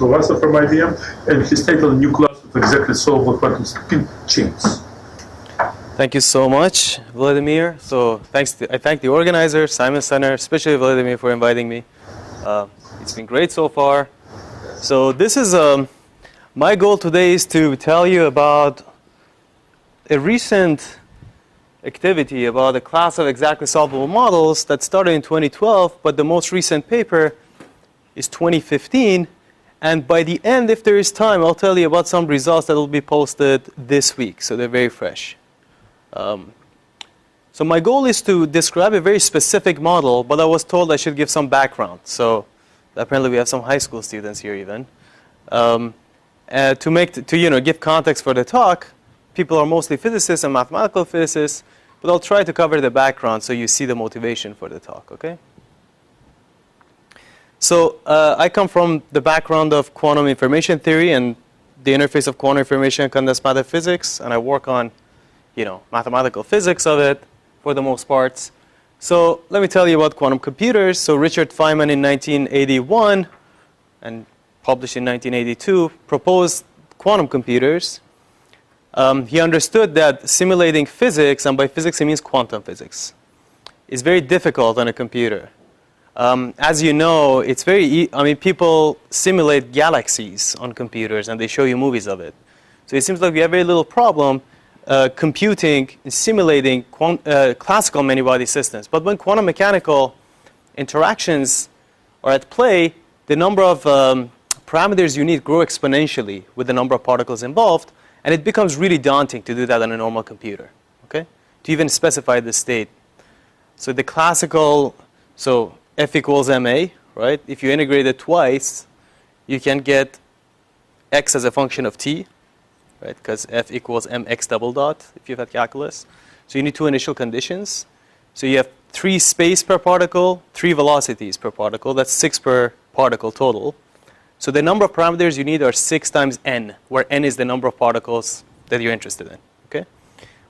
Movassagh from IBM, and he's titled a new class of exactly solvable quantum spin chains. Thank you so much, Vladimir. So I thank the organizer, Simon Center, especially Vladimir for inviting me. It's been great so far. So this is my goal today is to tell you about a recent activity about a class of exactly solvable models that started in 2012, but the most recent paper is 2015. And by the end, if there is time, I'll tell you about some results that will be posted this week. So they're very fresh. So my goal is to describe a very specific model, but I was told I should give some background. So apparently we have some high school students here even. To give context for the talk, people are mostly physicists and mathematical physicists, but I'll try to cover the background so you see the motivation for the talk, okay? So I come from the background of quantum information theory and the interface of quantum information and condensed matter physics, and I work on, mathematical physics of it for the most parts. So let me tell you about quantum computers. So Richard Feynman in 1981 and published in 1982 proposed quantum computers. He understood that simulating physics, and by physics he means quantum physics, is very difficult on a computer. As you know, it's people simulate galaxies on computers and they show you movies of it. So it seems like we have very little problem computing and simulating classical many-body systems. But when quantum mechanical interactions are at play, the number of parameters you need grow exponentially with the number of particles involved, and it becomes really daunting to do that on a normal computer, okay? To even specify the state. So the classical, F equals ma, right? If you integrate it twice, you can get x as a function of t, right? Because F equals mx double dot if you've had calculus. So you need two initial conditions. So you have 3 space per particle, 3 velocities per particle. That's 6 per particle total. So the number of parameters you need are 6 times n, where n is the number of particles that you're interested in, okay?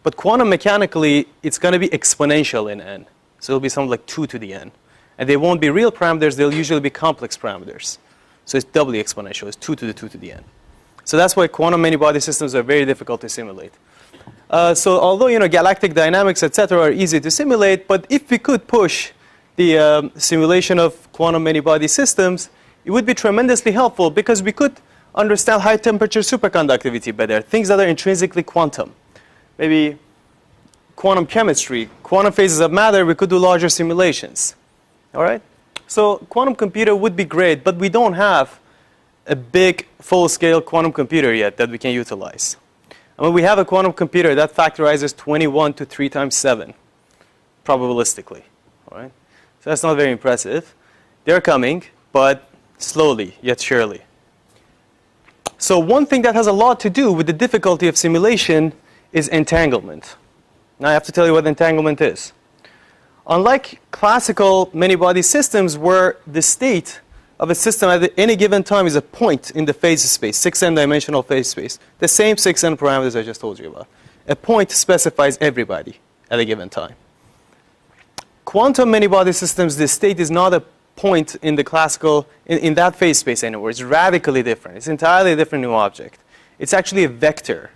But quantum mechanically, it's going to be exponential in n. So it'll be something like 2 to the n. And they won't be real parameters, they'll usually be complex parameters. So it's doubly exponential, it's 2 to the 2 to the n. So that's why quantum many-body systems are very difficult to simulate. So although galactic dynamics, etc., are easy to simulate, but if we could push the simulation of quantum many-body systems, it would be tremendously helpful because we could understand high-temperature superconductivity better, things that are intrinsically quantum. Maybe quantum chemistry, quantum phases of matter, we could do larger simulations. All right? So quantum computer would be great, but we don't have a big full-scale quantum computer yet that we can utilize. And when we have a quantum computer, that factorizes 21 to 3 times 7, probabilistically. All right? So that's not very impressive. They're coming, but slowly, yet surely. So one thing that has a lot to do with the difficulty of simulation is entanglement. Now I have to tell you what entanglement is. Unlike classical many-body systems where the state of a system at any given time is a point in the phase space, 6n dimensional phase space, the same 6n parameters I just told you about. A point specifies everybody at a given time. Quantum many-body systems, the state is not a point in the classical, in that phase space anymore. It's radically different. It's entirely a different new object. It's actually a vector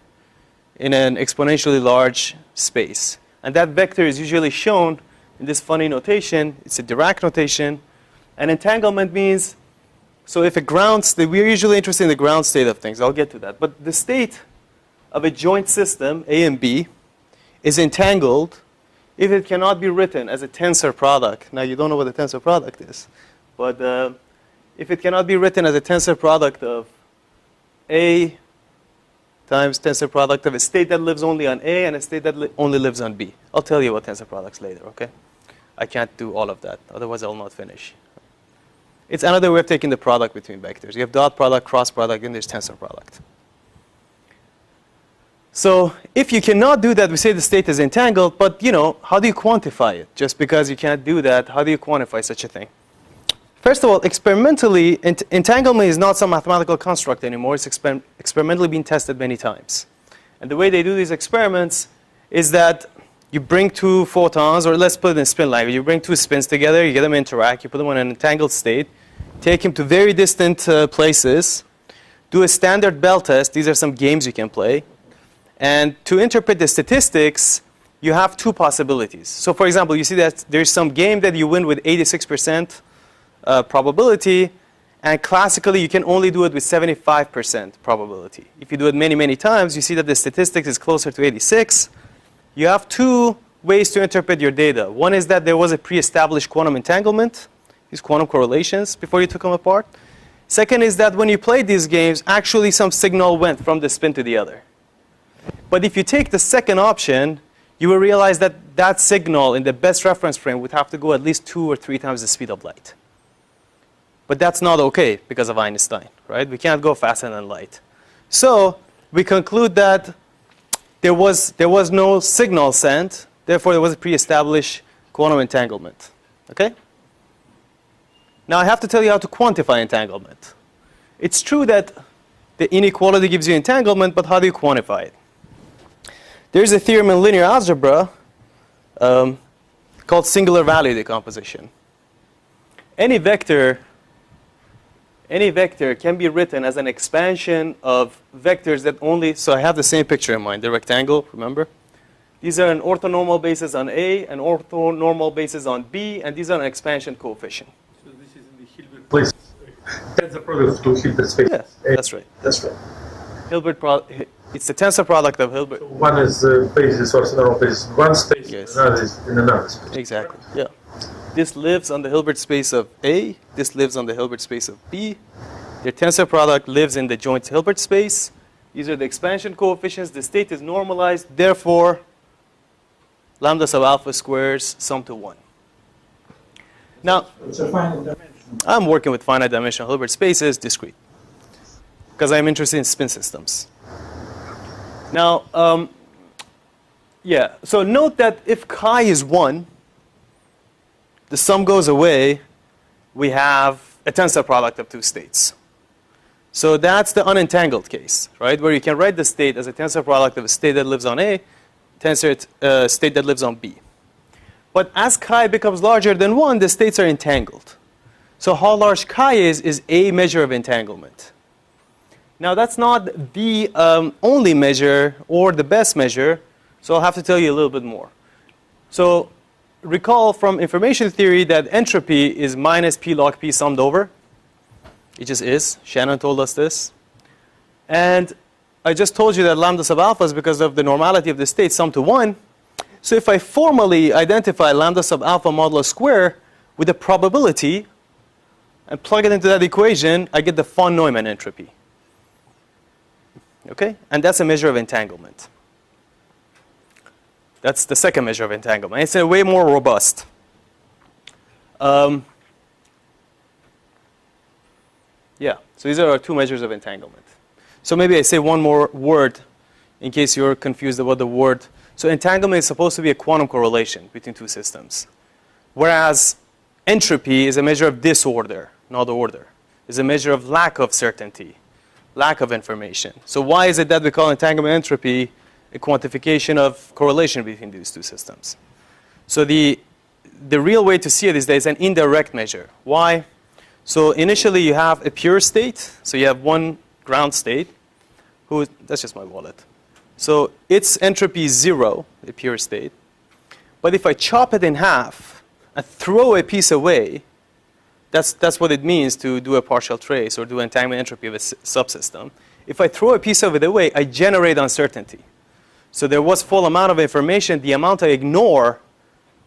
in an exponentially large space. And that vector is usually shown in this funny notation. It's a Dirac notation. And entanglement means, so if a ground state, we're usually interested in the ground state of things. I'll get to that. But the state of a joint system, A and B, is entangled if it cannot be written as a tensor product. Now, you don't know what a tensor product is. But if it cannot be written as a tensor product of A times tensor product of a state that lives only on A and a state that only lives on B. I'll tell you about tensor products later, okay? I can't do all of that. Otherwise, I'll not finish. It's another way of taking the product between vectors. You have dot product, cross product, and there's tensor product. So if you cannot do that, we say the state is entangled, but how do you quantify it? Just because you can't do that, how do you quantify such a thing? First of all, experimentally, entanglement is not some mathematical construct anymore. It's experimentally been tested many times. And the way they do these experiments is that you bring 2 photons, or let's put it in spin language. You bring 2 spins together, you get them to interact, you put them in an entangled state, take him to very distant places, do a standard Bell test. These are some games you can play. And to interpret the statistics, you have two possibilities. So for example, you see that there's some game that you win with 86% probability, and classically you can only do it with 75% probability. If you do it many, many times, you see that the statistics is closer to 86. You have two ways to interpret your data. One is that there was a pre-established quantum entanglement, these quantum correlations, before you took them apart. Second is that when you played these games, actually some signal went from the spin to the other. But if you take the second option, you will realize that that signal in the best reference frame would have to go at least 2 or 3 times the speed of light. But that's not okay because of Einstein, right? We can't go faster than light. So we conclude that there was no signal sent, therefore there was a pre-established quantum entanglement. Okay? Now I have to tell you how to quantify entanglement. It's true that the inequality gives you entanglement, but how do you quantify it? There's a theorem in linear algebra called singular value decomposition. Any vector can be written as an expansion of vectors that only, so I have the same picture in mind, the rectangle, remember? These are an orthonormal basis on A, an orthonormal basis on B, and these are an expansion coefficient. So this is in the Hilbert place. Tensor product to Hilbert space. Yeah, that's right. That's right. It's the tensor product of Hilbert. So one is the basis, orthonormal basis in one space, Yes. another is in another space. Exactly, yeah. This lives on the Hilbert space of A. This lives on the Hilbert space of B. Their tensor product lives in the joint Hilbert space. These are the expansion coefficients. The state is normalized. Therefore, lambda sub alpha squares sum to 1. Now, It's a finite dimension. I'm working with finite dimensional Hilbert spaces, discrete, because I'm interested in spin systems. Now, yeah, so note that if chi is 1, the sum goes away, we have a tensor product of two states. So that's the unentangled case, right? Where you can write the state as a tensor product of a state that lives on A, tensor state that lives on B. But as chi becomes larger than 1, the states are entangled. So how large chi is a measure of entanglement. Now that's not the only measure or the best measure, so I'll have to tell you a little bit more. So recall from information theory that entropy is minus p log p summed over. It just is. Shannon told us this. And I just told you that lambda sub alpha is because of the normality of the state sum to 1. So if I formally identify lambda sub alpha modulo square with a probability and plug it into that equation, I get the von Neumann entropy. Okay? And that's a measure of entanglement. That's the second measure of entanglement. It's a way more robust. Yeah, so these are our two measures of entanglement. So maybe I say one more word in case you're confused about the word. So entanglement is supposed to be a quantum correlation between two systems. Whereas entropy is a measure of disorder, not order. It's a measure of lack of certainty, lack of information. So why is it that we call entanglement entropy a quantification of correlation between these two systems? So the real way to see it is that it's an indirect measure. Why? So initially you have a pure state. So you have one ground state. That's just my wallet. So its entropy is 0, a pure state. But if I chop it in half and throw a piece away, that's what it means to do a partial trace or do entanglement entropy of a subsystem. If I throw a piece of it away, I generate uncertainty. So there was full amount of information. The amount I ignore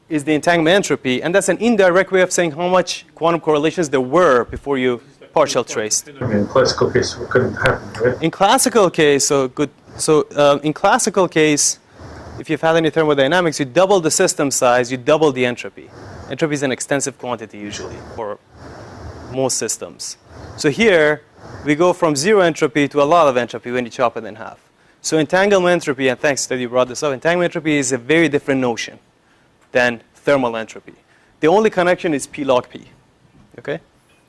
is the entanglement entropy. And that's an indirect way of saying how much quantum correlations there were before you partial traced. In classical case, it couldn't happen, right? In classical case, in classical case, if you've had any thermodynamics, you double the system size, you double the entropy. Entropy is an extensive quantity usually for most systems. So here, we go from 0 entropy to a lot of entropy when you chop it in half. So entanglement entropy, and thanks that you brought this up, entanglement entropy is a very different notion than thermal entropy. The only connection is p log p. Okay?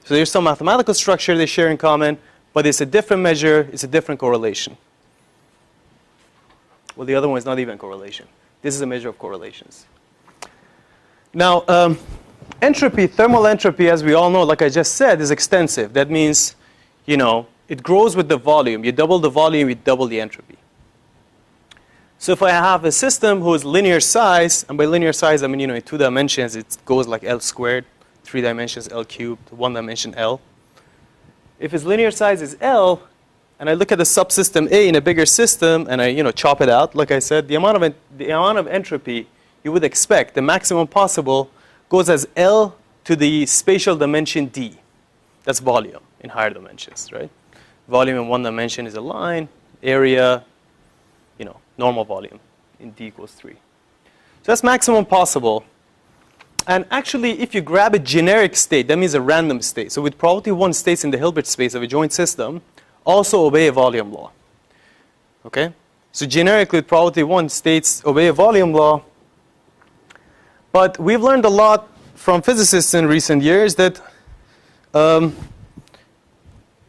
So there's some mathematical structure they share in common, but it's a different measure, it's a different correlation. Well, the other one is not even correlation. This is a measure of correlations. Now, entropy, thermal entropy, as we all know, like I just said, is extensive. That means, you know, it grows with the volume. You double the volume, you double the entropy. So if I have a system whose linear size, and by linear size I mean, you know, in 2 dimensions it goes like L squared, 3 dimensions L cubed, 1 dimension L. If its linear size is L, and I look at the subsystem A in a bigger system, and I, you know, chop it out, like I said, the amount of entropy you would expect, the maximum possible, goes as L to the spatial dimension D. That's volume in higher dimensions, right? Volume in 1 dimension is a line, area, you know, normal volume in D equals 3. So that's maximum possible. And actually, if you grab a generic state, that means a random state. So with probability 1 states in the Hilbert space of a joint system, also obey a volume law. Okay? So generically, with probability 1 states obey a volume law. But we've learned a lot from physicists in recent years that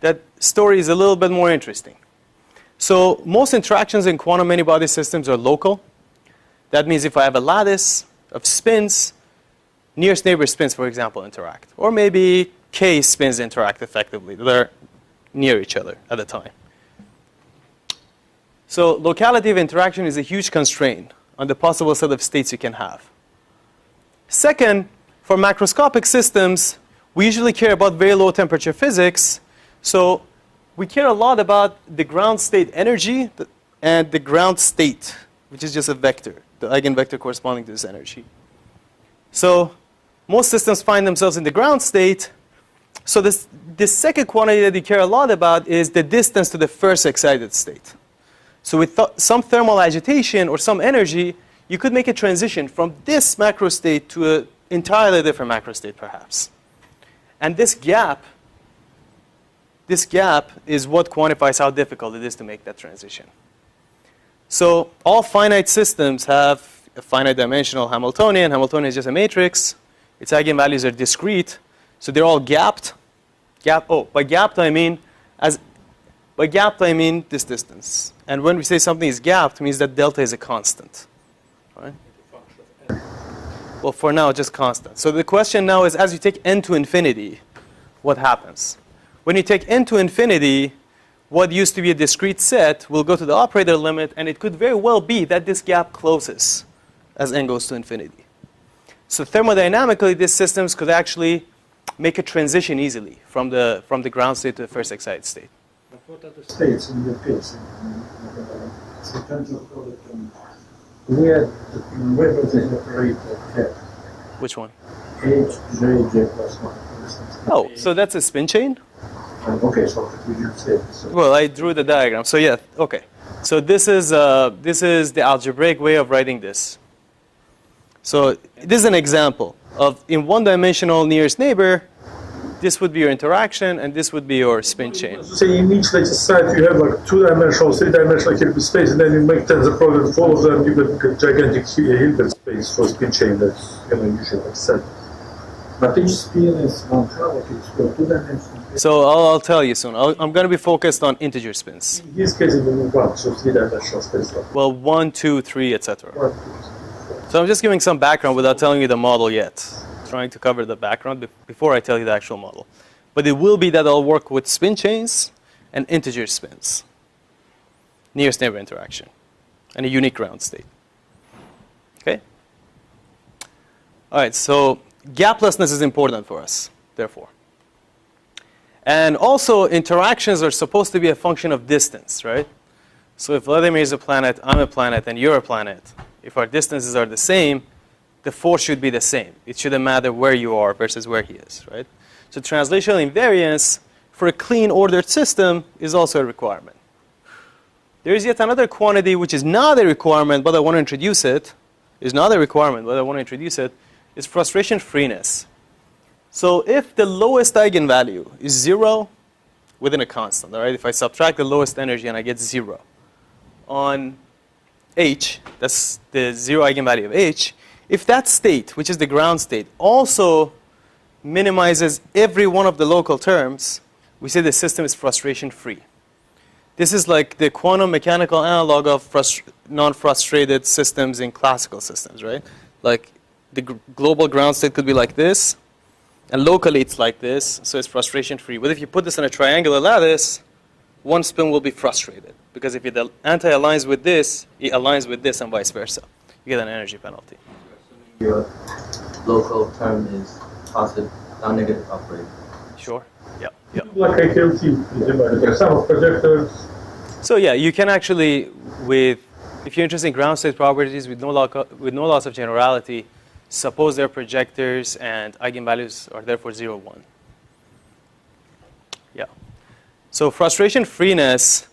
that story is a little bit more interesting. So most interactions in quantum many-body systems are local. That means if I have a lattice of spins, nearest neighbor spins, for example, interact. Or maybe K spins interact effectively. They're near each other at the time. So locality of interaction is a huge constraint on the possible set of states you can have. Second, for macroscopic systems, we usually care about very low temperature physics. So we care a lot about the ground state energy and the ground state, which is just a vector, the eigenvector corresponding to this energy. So most systems find themselves in the ground state. So this second quantity that you care a lot about is the distance to the first excited state. So with some thermal agitation or some energy, you could make a transition from this macro state to an entirely different macro state, perhaps. And this gap is what quantifies how difficult it is to make that transition. So all finite systems have a finite dimensional Hamiltonian. Hamiltonian is just a matrix. Its eigenvalues are discrete. So they're all gapped. By gapped I mean this distance. And when we say something is gapped, it means that delta is a constant. Right? Well, for now, just constant. So the question now is, as you take n to infinity, what happens? When you take n to infinity, what used to be a discrete set will go to the operator limit, and it could very well be that this gap closes as n goes to infinity. So thermodynamically, these systems could actually make a transition easily from the ground state to the first excited state. But what are the states in your case? In terms of where does the operator have? Which one? H, J, J plus 1, for instance. Oh, so that's a spin chain? Okay, so we should say so. Well, I drew the diagram. So yeah, okay. So this is the algebraic way of writing this. So this is an example of, in one-dimensional nearest neighbor, this would be your interaction, and this would be your spin chain. So in each site you have like 2-dimensional, 3-dimensional Hilbert space, and then you make tensor product of all of them, you get a gigantic Hilbert space for spin chain that's, you know, usually like set. But each spin is one half, it's for 2-dimensional. So I'll tell you soon. I'm going to be focused on integer spins. In this case, it will move one, so 3-dimensional space. Well, 1, 2, 3, etc. 1, 2. So I'm just giving some background without telling you the model yet. Trying to cover the background before I tell you the actual model. But it will be that I'll work with spin chains and integer spins, nearest neighbor interaction, and a unique ground state. Okay? All right, so gaplessness is important for us, therefore. And also, interactions are supposed to be a function of distance, right? So if Vladimir is a planet, I'm a planet, and you're a planet, if our distances are the same, the force should be the same. It shouldn't matter where you are versus where he is, right? So translational invariance for a clean ordered system is also a requirement. There is yet another quantity which is not a requirement, but I want to introduce it. Is not a requirement, but I want to introduce it. Is frustration freeness. So if the lowest eigenvalue is 0 within a constant, all right? If I subtract the lowest energy and I get 0 on H, that's the 0 eigenvalue of H, if that state, which is the ground state, also minimizes every one of the local terms, we say the system is frustration free. This is like the quantum mechanical analog of non-frustrated systems in classical systems, right? Like the global ground state could be like this, And locally it's like this, so it's frustration free. But if you put this in a triangular lattice, one spin will be frustrated. Because if the anti-aligns with this, it aligns with this and vice versa. You get an energy penalty. Your local term is positive, non-negative operator. Sure? Yeah. Yeah. Like I can see, the sum of projectors. So yeah, you can actually, if you're interested in ground state properties with no loss of generality, suppose they're projectors and eigenvalues are therefore 0, 1. Yeah. So frustration freeness,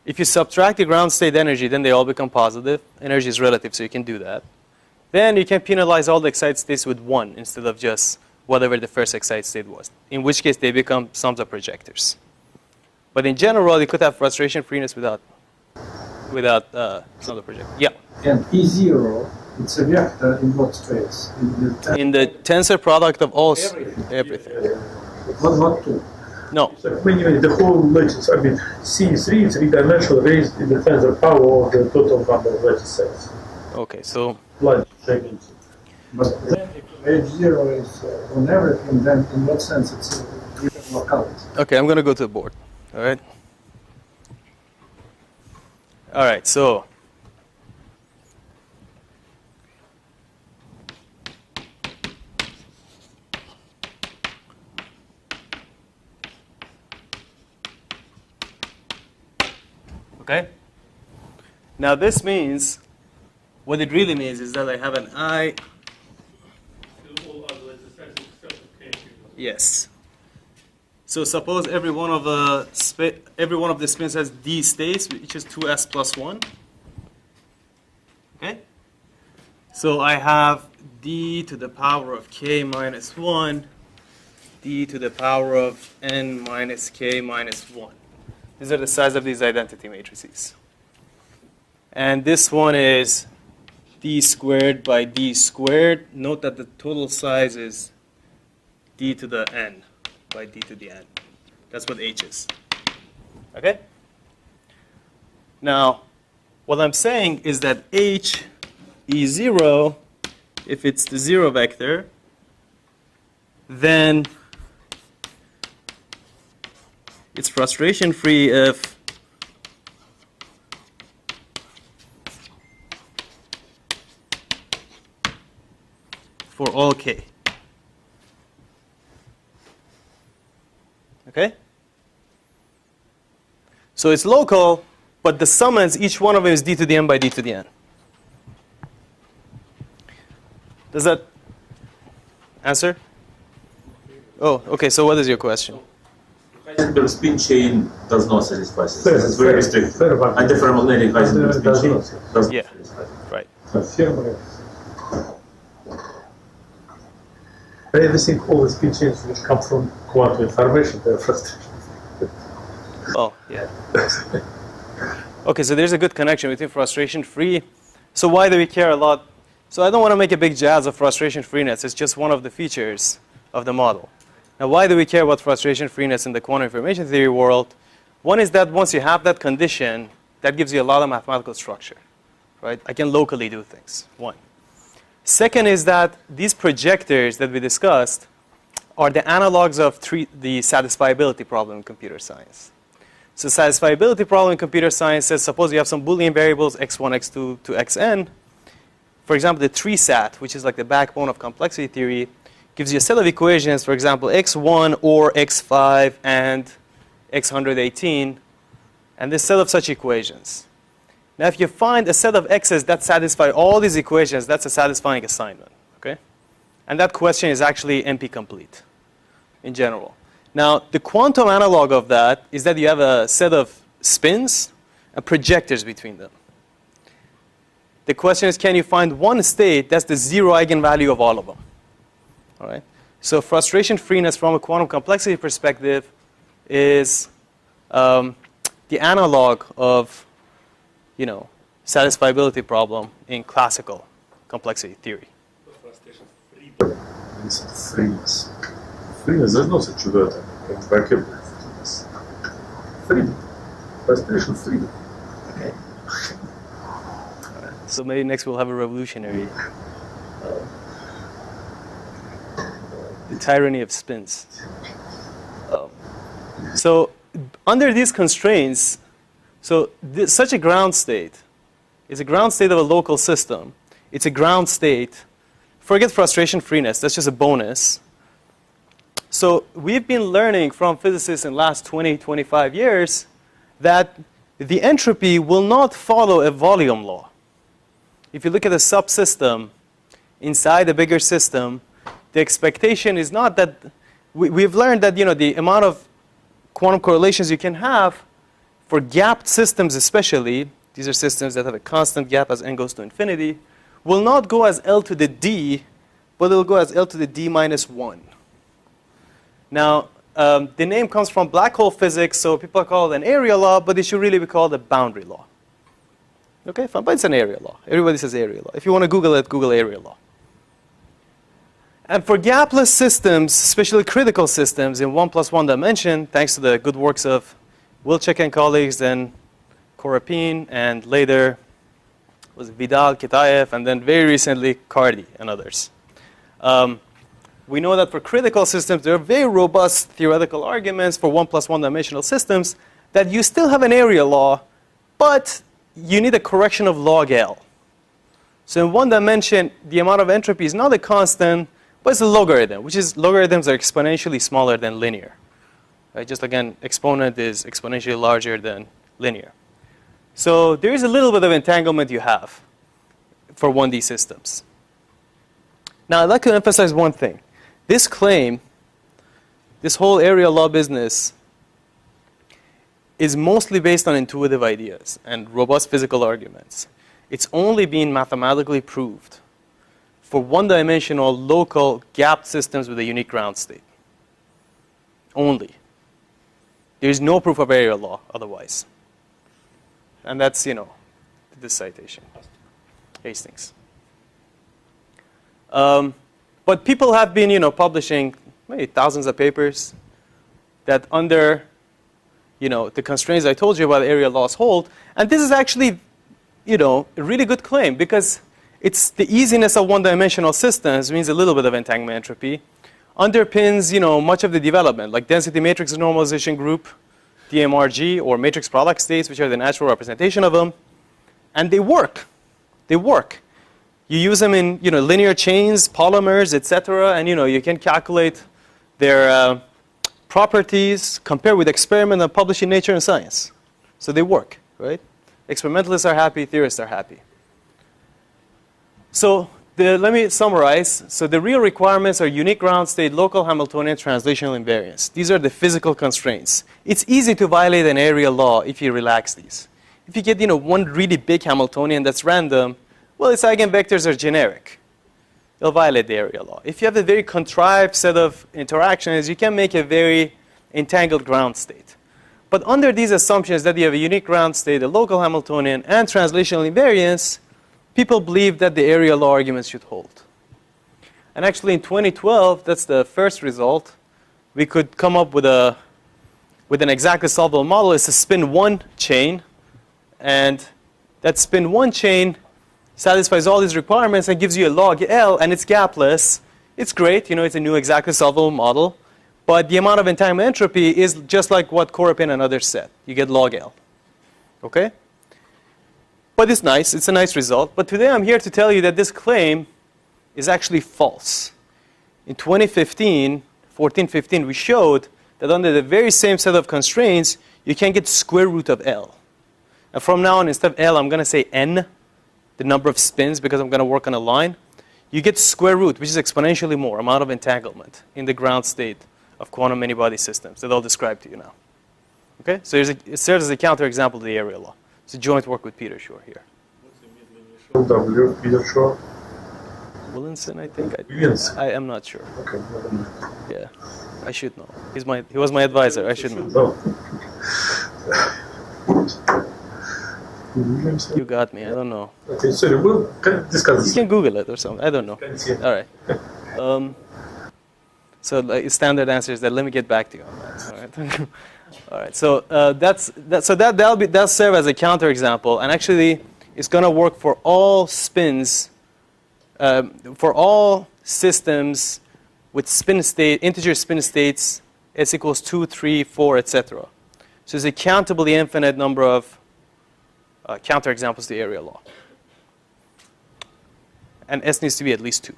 if you subtract the ground state energy, then they all become positive. Energy is relative, so you can do that. Then you can penalize all the excited states with 1 instead of just whatever the first excited state was, in which case they become sums of projectors. But in general, you could have frustration freeness without sums of projectors. Yeah. And E0, it's a vector in what space? In the tensor product of all everything. Not two. No. So anyway, the whole lattice, I mean, C3 3-dimensional raised in the tensor power of the total number of lattice sets. Okay, so Like gigantic. But then if H0 is on everything, then in what sense it's a given locality? okay, I'm going to go to the board. All right. All right, so okay. Now this means, what it really means is that I have an I. Yes. So suppose every one of the spins has d states, which is 2s plus 1. Okay. So I have d to the power of k minus 1, d to the power of n minus k minus 1. These are the size of these identity matrices. And this one is d squared by d squared. Note that the total size is d to the n by d to the n. That's what h is. Okay? Now, what I'm saying is that h E0, if it's the 0 vector, then it's frustration free if for all k. Okay? So it's local, but the summons, each one of them is d to the n by d to the n. Does that answer? Oh, okay, so what is your question? Heisenberg spin chain does not satisfy this. This is very restricted. And the ferromagnetic Heisenberg spin chain does Yeah. not satisfy. Right. Everything, all the spin chains which come from quantum information, they're frustration. Oh, yeah. Okay, so there's a good connection between frustration free. So why do we care a lot? So I don't want to make a big jazz of frustration freeness. It's just one of the features of the model. Now, why do we care about frustration freeness in the quantum information theory world? One is that once you have that condition, that gives you a lot of mathematical structure, right? I can locally do things, one. Second is that these projectors that we discussed are the analogs of the satisfiability problem in computer science. So satisfiability problem in computer science says, suppose you have some Boolean variables, x1, x2 to xn. For example, the tree sat, which is like the backbone of complexity theory, gives you a set of equations, for example, x1 or x5 and x118, and this set of such equations. Now, if you find a set of x's that satisfy all these equations, that's a satisfying assignment, okay? And that question is actually NP-complete in general. Now, the quantum analog of that is that you have a set of spins and projectors between them. The question is, can you find one state that's the zero eigenvalue of all of them? All right. So frustration freeness from a quantum complexity perspective is the analog of, satisfiability problem in classical complexity theory. Freeness. Freeness, there's no such word in vocabulary. Freedom. Frustration, freedom. Okay. So maybe next we'll have a revolutionary The tyranny of spins. So under these constraints, so such a ground state is a ground state of a local system. It's a ground state. Forget frustration freeness. That's just a bonus. So we've been learning from physicists in the last 20, 25 years that the entropy will not follow a volume law. If you look at a subsystem inside a bigger system, the expectation is not that we've learned that the amount of quantum correlations you can have for gapped systems especially, these are systems that have a constant gap as n goes to infinity, will not go as L to the D, but it'll go as L to the D minus 1. Now, the name comes from black hole physics, so people call it an area law, but it should really be called a boundary law. Okay, fine, but it's an area law. Everybody says area law. If you want to Google it, Google area law. And for gapless systems, especially critical systems in 1 + 1 dimension, thanks to the good works of Wilczek and colleagues, then Korapin, and later was Vidal, Kitaev, and then very recently Cardy and others. We know that for critical systems, there are very robust theoretical arguments for 1 + 1 dimensional systems that you still have an area law, but you need a correction of log L. So in 1 dimension, the amount of entropy is not a constant, but it's a logarithm, which is logarithms are exponentially smaller than linear. Right? Just again, exponent is exponentially larger than linear. So there is a little bit of entanglement you have for 1D systems. Now I'd like to emphasize one thing. This claim, this whole area law business, is mostly based on intuitive ideas and robust physical arguments. It's only been mathematically proved for 1-dimensional local gapped systems with a unique ground state. Only. There is no proof of area law otherwise. And that's, this citation. Hastings. But people have been, publishing maybe thousands of papers that under, the constraints I told you about area laws hold. And this is actually, a really good claim because it's the easiness of 1-dimensional systems means a little bit of entanglement entropy underpins, much of the development, like density matrix normalization group, DMRG, or matrix product states, which are the natural representation of them. And they work. They work. You use them in linear chains, polymers, etc., and you can calculate their properties, compare with experiment, and publish in Nature and Science. So they work, right? Experimentalists are happy, theorists are happy. So let me summarize. So the real requirements are unique ground state, local Hamiltonian, translational invariance. These are the physical constraints. It's easy to violate an area law if you relax these. If you get one really big Hamiltonian that's random, well, its eigenvectors are generic. It'll violate the area law. If you have a very contrived set of interactions, you can make a very entangled ground state. But under these assumptions that you have a unique ground state, a local Hamiltonian, and translational invariance, people believe that the area law arguments should hold. And actually in 2012, that's the first result, we could come up with an exactly solvable model. It's a spin 1 chain. And that spin 1 chain satisfies all these requirements and gives you a log L, and it's gapless. It's great, it's a new exactly solvable model. But the amount of entanglement entropy is just like what Korapin and others said. You get log L. Okay? But it's nice. It's a nice result. But today I'm here to tell you that this claim is actually false. In 2015, 14-15, we showed that under the very same set of constraints, you can get square root of L. And from now on, instead of L, I'm going to say N, the number of spins, because I'm going to work on a line. You get square root, which is exponentially more amount of entanglement in the ground state of quantum many-body systems that I'll describe to you now. Okay? So it serves as a counterexample to the area law. It's a joint work with Peter Shore here. What's the W, Peter Shore? Willinson, I think. Willinson. I am not sure. Okay, never mind. Yeah, I should know. He was my advisor. I should know. You got me. I don't know. Okay, sorry. We'll discuss this. You can Google it or something. I don't know. All right. So standard answer is that let me get back to you on that. All right. All right. So that'll serve as a counterexample, and actually it's going to work for all spins, for all systems with spin state, integer spin states, s equals 2, 3, 4, etc. So there's a countably infinite number of counterexamples to the area law. And s needs to be at least 2.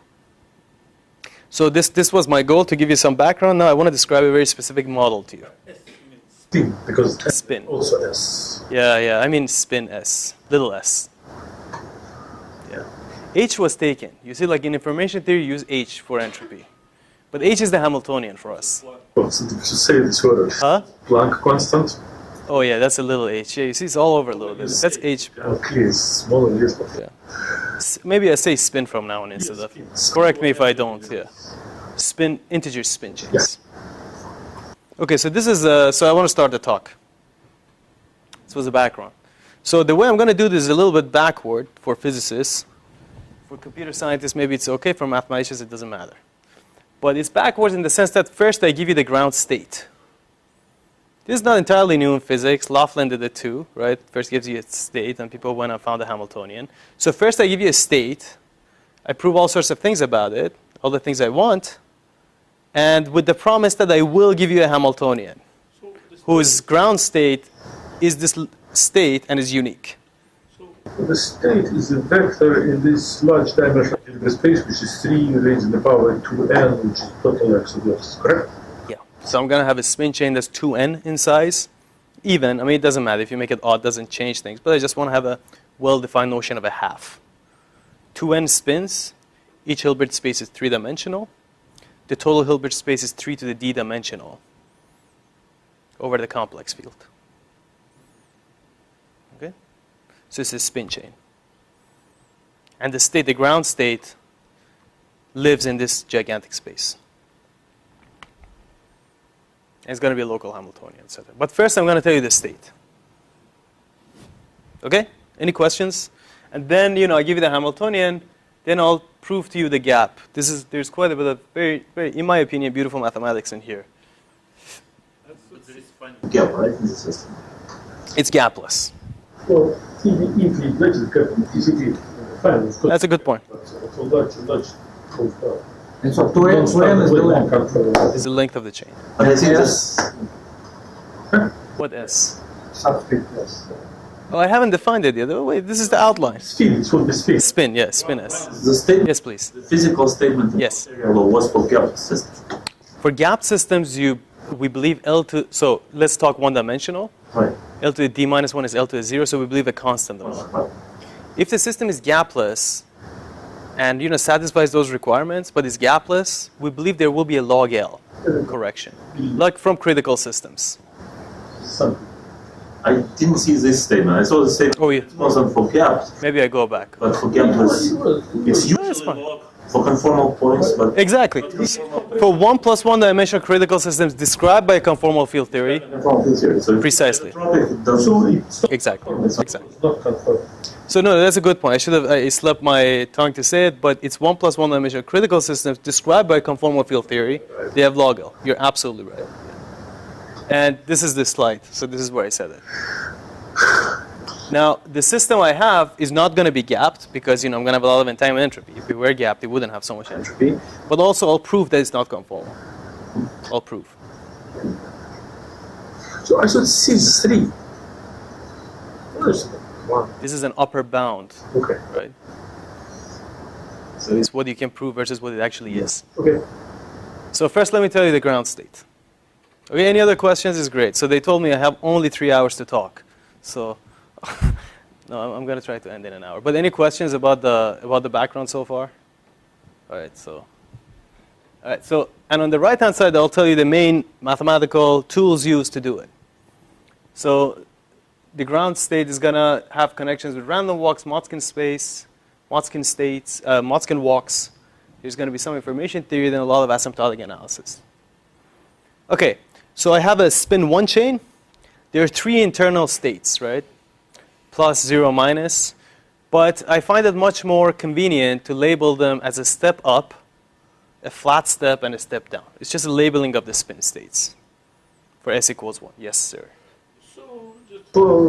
So this was my goal, to give you some background. Now I want to describe a very specific model to you. Spin, because Spin. also S. Yeah, I mean spin s, little s. Yeah. H was taken. You see, like in information theory, you use H for entropy. But H is the Hamiltonian for us. What's it to say this word? Huh? Planck constant. Oh yeah, that's a little h. Yeah, you see, it's all over a little bit. That's h. Okay, it's smaller, yes. Yeah. Maybe I say spin from now on instead of. Correct me if I don't. Yeah. Spin, integer spin chains. Okay, so this is. So I want to start the talk. This was the background. So the way I'm going to do this is a little bit backward for physicists. For computer scientists, maybe it's okay. For mathematicians, it doesn't matter. But it's backwards in the sense that first I give you the ground state. This is not entirely new in physics. Laughlin did it too, right? First gives you a state, and people went and found the Hamiltonian. So first I give you a state. I prove all sorts of things about it, all the things I want, and with the promise that I will give you a Hamiltonian, whose ground state is this state and is unique. So the state is a vector in this large dimensional space, which is 3 raised to the power 2n, which is total x of x, correct? Yeah. So I'm going to have a spin chain that's 2n in size. Even, I mean, it doesn't matter. If you make it odd, it doesn't change things. But I just want to have a well-defined notion of a half. 2n spins. Each Hilbert space is 3-dimensional. The total Hilbert space is 3 to the d-dimensional over the complex field. Okay? So it's a spin chain. And the state, the ground state, lives in this gigantic space. And it's going to be a local Hamiltonian, etc. But first I'm going to tell you the state. Okay? Any questions? And then, I give you the Hamiltonian, then I'll prove to you the gap. There's quite a bit of very, in my opinion, beautiful mathematics in here. Gap, right, in the system. It's gapless. Well, if we let it get TCP, fine, it's good. That's a good point. So let's go. And so 2n is the length. It's the length of the chain. But I think this. What S? Subscript S. Oh, I haven't defined it yet. Oh, wait, this is the outline. Spin, it would be spin. Spin, yes, spin S. The statement, Yes, please. the physical statement in Yes. material law was for gap system. For gap systems, we believe L to, so let's talk one-dimensional. Right. L to the d minus 1 is L to the 0, so we believe a constant amount. Right. If the system is gapless and satisfies those requirements, but is gapless, we believe there will be a log L correction, like from critical systems. Something. I didn't see this statement. I saw the statement. Oh, yeah. It wasn't for gaps, Maybe I go back. but for gapless, it's That's usually fine. log for conformal points, but Exactly. For 1 plus 1 dimensional critical systems described by conformal field theory, conformal field theory. So if Precisely. it's entropic, it doesn't. So it's not exactly. Exactly. It's not confirmed. So no, that's a good point. I slept my tongue to say it, but it's 1 plus 1 dimensional critical systems described by conformal field theory. They have log L. You're absolutely right. And this is the slide, so this is where I said it. Now, the system I have is not going to be gapped because I'm going to have a lot of entanglement entropy. If it were gapped, it wouldn't have so much entropy. But also, I'll prove that it's not conformal. I'll prove. So I should see 3. Where's 1? This is an upper bound, Okay. right? So it's what you can prove versus what it actually is. Okay. So first, let me tell you the ground state. Okay, any other questions is great. So they told me I have only 3 hours to talk. So no, I'm going to try to end in an hour. But any questions about the background so far? All right, so and on the right-hand side, I'll tell you the main mathematical tools used to do it. So the ground state is going to have connections with random walks, Motzkin space, Motzkin states, Motzkin walks. There's going to be some information theory, then a lot of asymptotic analysis. Okay, so I have a spin 1 chain. There are 3 internal states, right? Plus, 0, minus. But I find it much more convenient to label them as a step up, a flat step, and a step down. It's just a labeling of the spin states for s equals 1. Yes, sir. So just for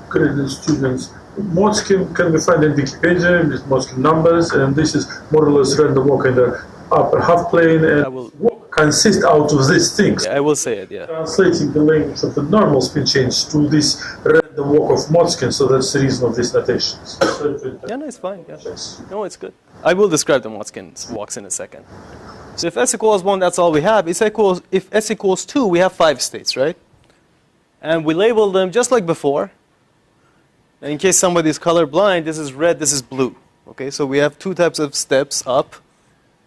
credit students, Motzkin can be found in Wikipedia with Motzkin numbers, and this is more or less random walk in the upper half plane I and will- walk consist out of these things. Yeah, I will say it, yeah. Translating the language of the normal spin change to this random walk of Motzkin, so that's the reason of these notations. Yeah, no, it's fine, yeah. No, it's good. I will describe the Motzkin walks in a second. So if s equals 1, that's all we have. If s equals 2, we have 5 states, right? And we label them just like before. And in case somebody's colorblind, this is red, this is blue. Okay, so we have 2 types of steps up,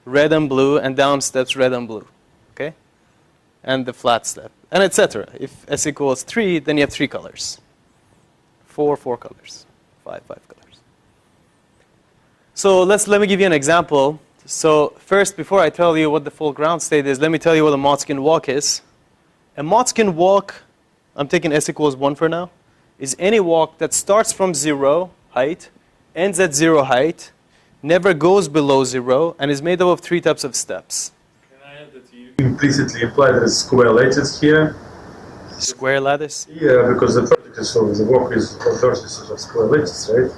red and blue, and down steps red and blue. Okay? And the flat step, and etc. If s equals 3, then you have 3 colors. 4 colors. 5 colors. So let me give you an example. So first, before I tell you what the full ground state is, let me tell you what a Motzkin walk is. A Motzkin walk, I'm taking s equals 1 for now, is any walk that starts from 0 height, ends at 0 height, never goes below 0, and is made up of 3 types of steps. Can I add that you implicitly imply there is square lattice here? Square lattice? Yeah, because the vertex of the walk is of vertices of square lattice, right?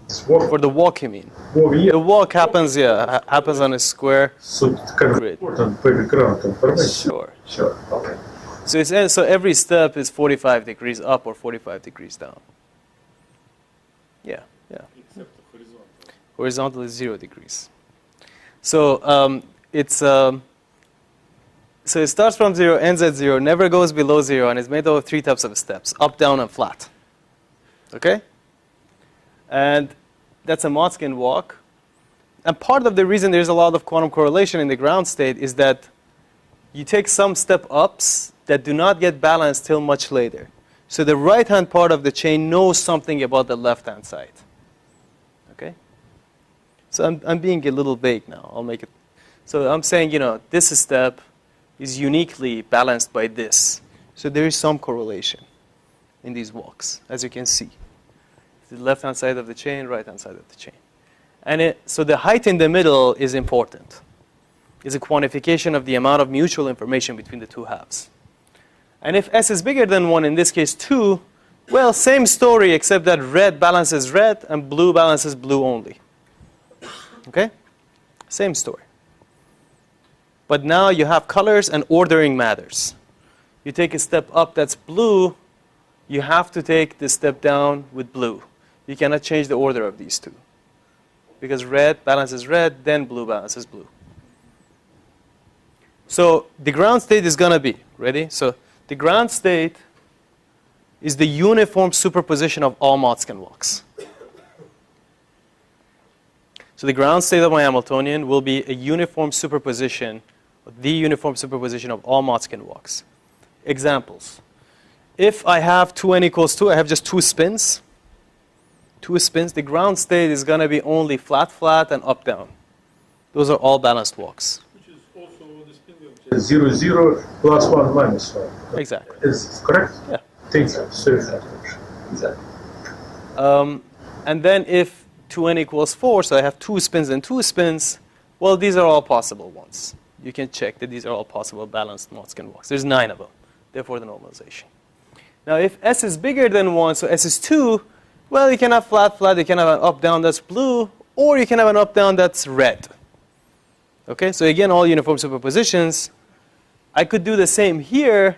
This walk, For the walk, you mean? yeah. The walk happens, happens on a square. So it's kind of Grid. important background information. Sure. Okay. So every step is 45 degrees up or 45 degrees down. Yeah. Except the horizontal. Horizontal is 0 degrees. So so it starts from 0, ends at 0, never goes below 0, and is made up of 3 types of steps: up, down, and flat. Okay? And that's a Motzkin walk. And part of the reason there's a lot of quantum correlation in the ground state is that you take some step ups that do not get balanced till much later. So the right-hand part of the chain knows something about the left-hand side. Okay? So I'm being a little vague now. I'll make it. So I'm saying, this step is uniquely balanced by this. So there is some correlation in these walks, as you can see. The left-hand side of the chain, right-hand side of the chain. And so the height in the middle is important. It's a quantification of the amount of mutual information between the 2 halves. And if s is bigger than 1, in this case 2, well, same story, except that red balances red and blue balances blue only. Okay? Same story. But now you have colors and ordering matters. You take a step up that's blue, you have to take the step down with blue. You cannot change the order of these 2. Because red balances red, then blue balances blue. So the ground state is going to be, ready? So the ground state is the uniform superposition of all Motzkin walks. So the ground state of my Hamiltonian will be a uniform superposition, the uniform superposition of all Motzkin walks. Examples. If I have 2n equals 2, I have just 2 spins. 2 spins. The ground state is going to be only flat, flat, and up, down. Those are all balanced walks. Which is also the spin of 0, 0, plus 1, minus 1. Exactly. Is correct? Yeah. Thank you. So Exactly. And then if 2n equals 4, so I have 2 spins and 2 spins, well, these are all possible ones. You can check that these are all possible balanced Motzkin walks. There's 9 of them. Therefore, the normalization. Now, if s is bigger than 1, so s is 2, well, you can have flat, flat, you can have an up-down that's blue, or you can have an up-down that's red. Okay, so again, all uniform superpositions. I could do the same here,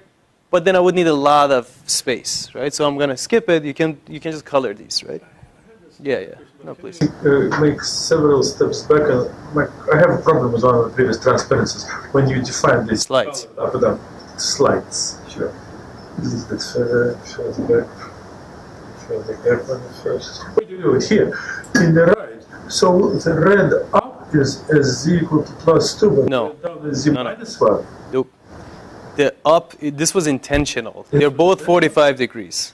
but then I would need a lot of space, right? So I'm going to skip it. You can just color these, right? Yeah. No, please. Make several steps back. I have a problem with one of the previous transparencies. When you define these Slides. Up and down. Slides. Sure. A little bit further back. Further back on the first. What do you do it here? In the right. So the red up is z equal to plus 2, but No. down is z No. minus 1. Nope. The up, this was intentional. They're both 45 degrees.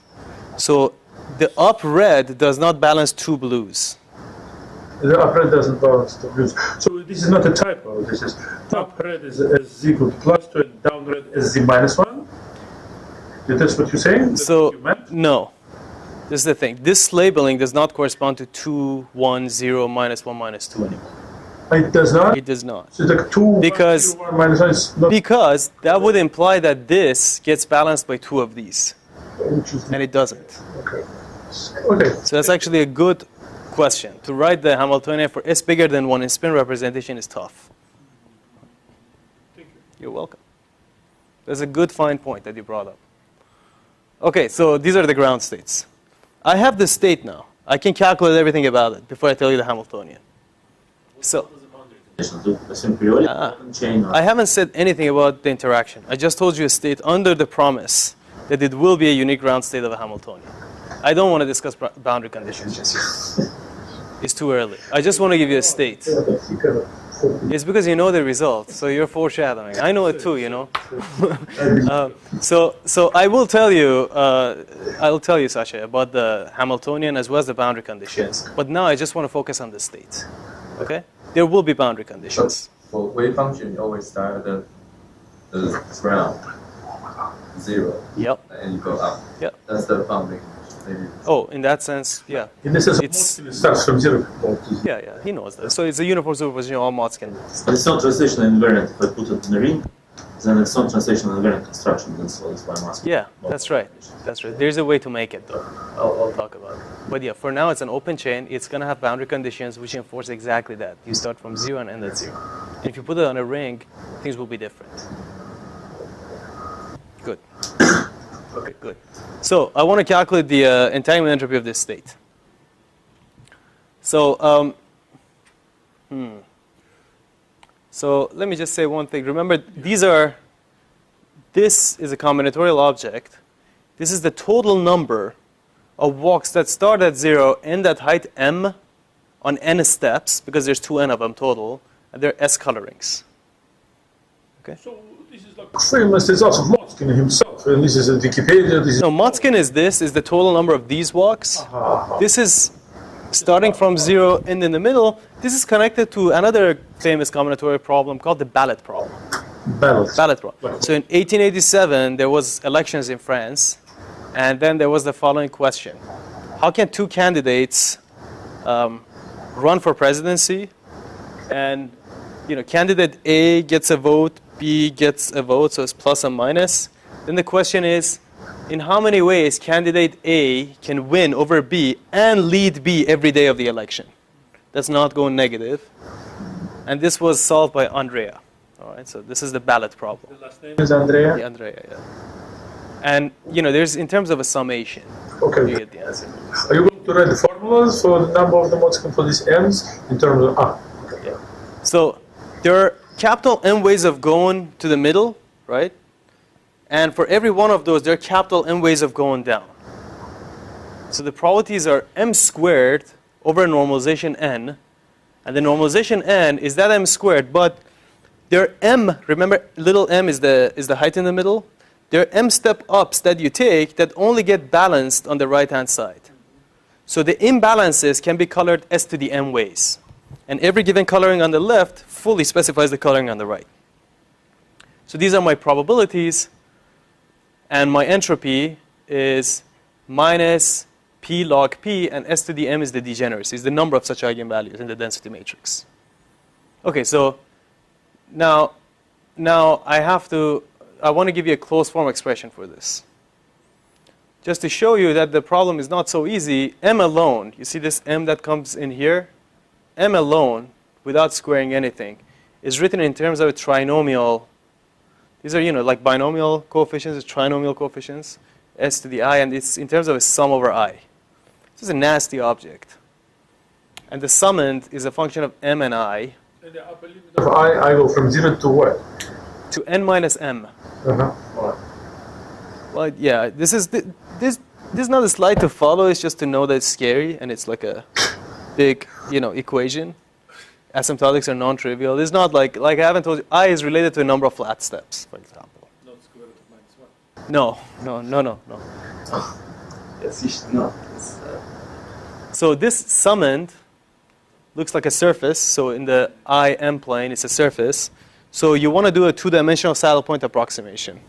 So the up red does not balance 2 blues. The up red doesn't balance the blues. So this is not a typo. This is up red is z equal to plus 2 and down red is z minus 1. That's what you're saying? That's So what you meant? no. This is the thing. This labeling does not correspond to 2, 1, 0, minus 1, minus 2 anymore. It does not? It does not. So it's like 2, Because- 1, 0, 1, minus 1 is not... Because that would imply that this gets balanced by 2 of these. Which is, And it doesn't. okay. Okay. So that's actually a good question. To write the Hamiltonian for S bigger than 1 in spin representation is tough. Thank you. You're welcome. That's a good fine point that you brought up. Okay, so these are the ground states. I have the state now. I can calculate everything about it before I tell you the Hamiltonian. So I haven't said anything about the interaction. I just told you a state under the promise that it will be a unique ground state of a Hamiltonian. I don't want to discuss boundary conditions just yet. It's too early. I just want to give you a state. It's because you know the result, so you're foreshadowing. I know it too, you know. So I will tell you, Sasha, about the Hamiltonian as well as the boundary conditions. But now I just want to focus on the state. Okay? There will be boundary conditions. For wave function, you always start at the ground, 0. Yep. And you go up. Yep. That's the boundary. Oh, in that sense, yeah. In this sense, it starts from 0. Yeah, he knows that. So it's a uniform superposition of all Motzkin. But it's not translational invariant. If I put it in a ring, then it's not translational invariant construction. That's why I'm asking. Yeah, that's right. That's right. There's a way to make it, though. I'll talk about it. But yeah, for now, it's an open chain. It's going to have boundary conditions which enforce exactly that. You start from 0 and end at 0. And if you put it on a ring, things will be different. Good. Okay, good. So I want to calculate the entanglement entropy of this state. So, so let me just say one thing. Remember, this is a combinatorial object. This is the total number of walks that start at 0, end at height m on n steps, because there's 2n of them total, and they're S colorings. Okay? So this is like famous results of Motzkin himself, and this is a Wikipedia. This is No, Motzkin is the total number of these walks. This is starting from 0, end in the middle. This is connected to another famous combinatorial problem called the ballot problem. Ballot problem. So in 1887, there was elections in France, and then there was the following question: how can two candidates run for presidency, and candidate A gets a vote, B gets a vote, so it's plus and minus. Then the question is, in how many ways candidate A can win over B and lead B every day of the election? That's not going negative. And this was solved by Andrea. All right, so this is the ballot problem. the last name is Andrea. Yeah, Andrea, yeah. And there's in terms of a summation. Okay. You get the answer. Are you going to write the formulas for the number of the Motzkin for these m's in terms of Yeah. So there are capital M ways of going to the middle, right? And for every one of those, there are capital M ways of going down. So the probabilities are m squared over normalization n. And the normalization n is that m squared, but there are m, remember little m is the height in the middle? There are m step ups that you take that only get balanced on the right-hand side. So the imbalances can be colored s to the m ways. And every given coloring on the left fully specifies the coloring on the right. So these are my probabilities. And my entropy is minus p log p, and s to the m is the degeneracies, the number of such eigenvalues in the density matrix. Okay, so now I want to give you a closed form expression for this. Just to show you that the problem is not so easy, m alone, you see this m that comes in here? M alone, without squaring anything, is written in terms of a trinomial. These are, like binomial coefficients, trinomial coefficients, s to the I, and it's in terms of a sum over I. This is a nasty object. And the summand is a function of m and I. And the upper limit of I go from 0 to what? To n minus m. Well, yeah, this is not a slide to follow. It's just to know that it's scary, and it's like a big, equation. Asymptotics are non-trivial. It's not like I haven't told you, I is related to a number of flat steps, for example. Not square root of -1. No. Yes, you should know. So this summand looks like a surface. So in the IM plane, it's a surface. So you want to do a two-dimensional saddle point approximation.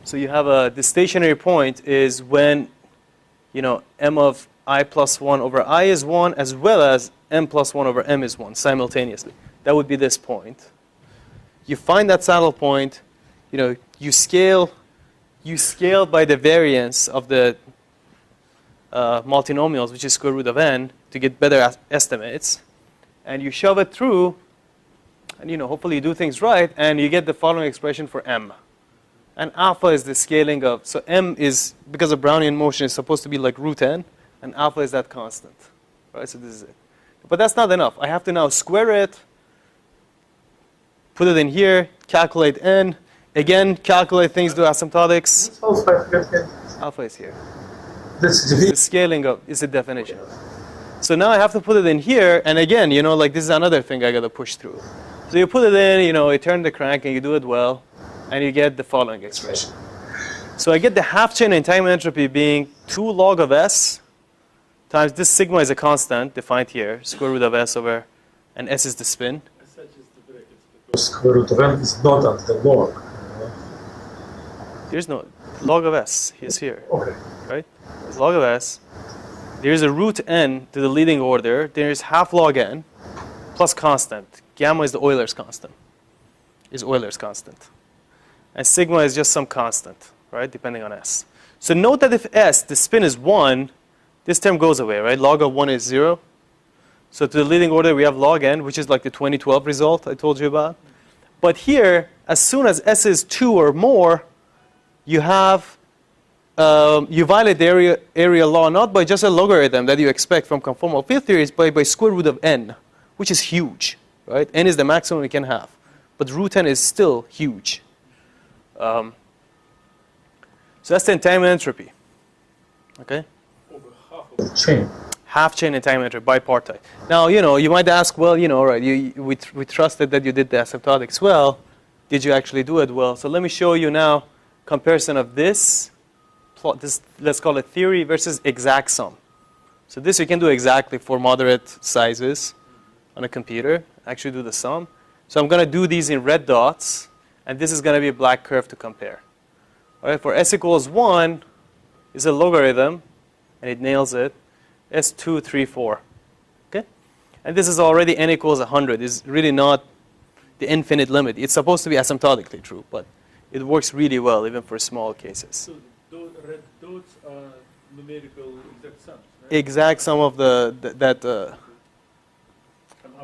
So you have the stationary point is when, m of I plus 1 over I is 1, as well as m plus 1 over m is 1 simultaneously. That would be this point. You find that saddle point, you scale by the variance of the multinomials, which is square root of n, to get better estimates. And you shove it through, and hopefully you do things right, and you get the following expression for m. And alpha is the scaling of, so m is, because of Brownian motion, is supposed to be like root n, and alpha is that constant. Right, so this is it. But that's not enough. I have to now square it, put it in here, calculate n, again, calculate things to asymptotics. Alpha is here. This is the scaling of, is the definition. So now I have to put it in here, and again, like this is another thing I got to push through. So you put it in, you turn the crank, and you do it well, and you get the following expression. So I get the half-chain entanglement entropy being 2 log of s times this sigma is a constant defined here, square root of s over, and s is the spin. Square root of n is not at the log. There's no log of s. Is here. Okay. Right? It's log of s. There's a root n to the leading order. There's half log n plus constant. Gamma is the Euler's constant. Is Euler's constant. And sigma is just some constant, right? Depending on s. So note that if s, the spin is 1, this term goes away, right? Log of 1 is 0. So to the leading order, we have log n, which is like the 2012 result I told you about. But here, as soon as s is 2 or more, you have, you violate the area law not by just a logarithm that you expect from conformal field theories, but by square root of n, which is huge, right? N is the maximum we can have. But root n is still huge. So that's the entanglement entropy. Okay? Over half of the chain. Half-chain entanglement entropy, bipartite. Now, you might ask, well, right, we trusted that you did the asymptotics well. Did you actually do it well? So let me show you now comparison of this plot, this, let's call it theory versus exact sum. So this you can do exactly for moderate sizes on a computer. Actually do the sum. So I'm going to do these in red dots, and this is going to be a black curve to compare. All right, for s equals 1 is a logarithm, and it nails it. S2, 3, 4. Okay? And this is already n equals 100. It's really not the infinite limit. It's supposed to be asymptotically true, but it works really well even for small cases. So those red dots are numerical exact sums, right? Exact sum of Somehow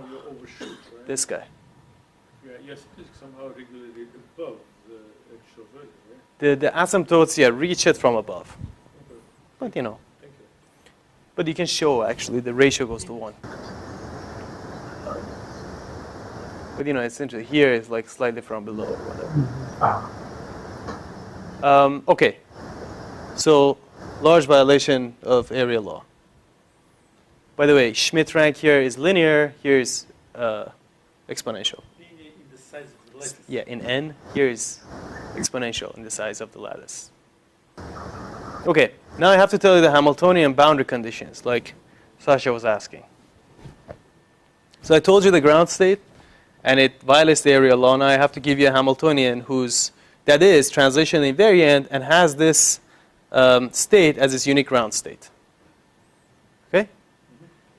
you overshoot, right? this guy. Yeah, yes, it is somehow regulated above the actual value, right? The asymptotes, yeah, reach it from above. Okay. But Thank you. but you can show actually the ratio goes to 1. But essentially here is like slightly from below or whatever. Okay, so large violation of area law. By the way, Schmidt rank here is linear, here is exponential. Linear in the size of the lattice. Yeah, in n, here is exponential in the size of the lattice. Okay, now I have to tell you the Hamiltonian boundary conditions, like Sasha was asking. So I told you the ground state, and it violates the area law. Now I have to give you a Hamiltonian that is translation invariant and has this state as its unique ground state. Okay?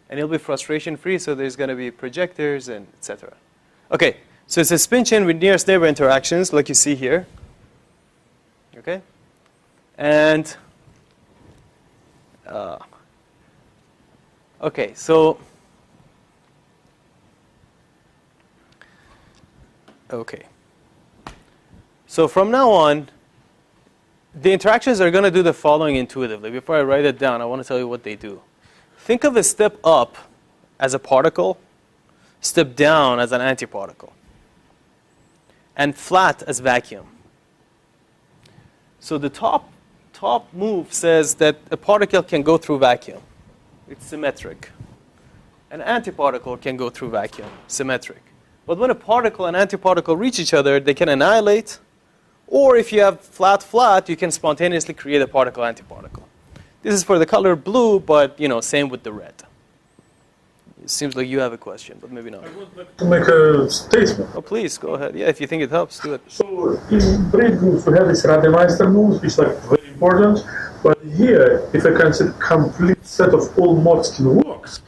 And it'll be frustration free, so there's going to be projectors and etc. Okay, so it's a spin chain with nearest neighbor interactions, like you see here. Okay? And okay, so from now on, the interactions are going to do the following intuitively. Before I write it down, I want to tell you what they do. Think of a step up as a particle, step down as an antiparticle, and flat as vacuum. So the top move says that a particle can go through vacuum. It's symmetric. An antiparticle can go through vacuum, symmetric. But when a particle and antiparticle reach each other, they can annihilate. Or if you have flat, you can spontaneously create a particle-antiparticle. This is for the color blue, but same with the red. It seems like you have a question, but maybe not. I would like to make a statement. Oh, please, go ahead. Yeah, if you think it helps, do it. So in braid groups, we have these Rademeister moves, which are very important. But here, if I consider complete set of all Motzkin walks,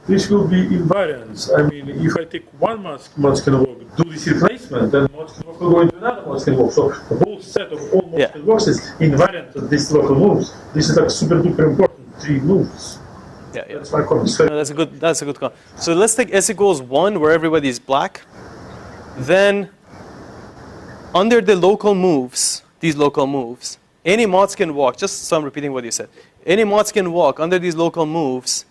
this will be invariants. I mean, if I take one Motzkin walk, do this replacement, then Motzkin walk will go into another Motzkin walk. So the whole set of all Motzkin walks is invariant of these local moves. This is like super duper important. three moves. Yeah, yeah. That's my comment. No, that's a good comment. So let's take S equals 1 where everybody is black. Then under the local moves, these local moves, any Motzkin walk, just so I'm repeating what you said, any Motzkin walk under these local moves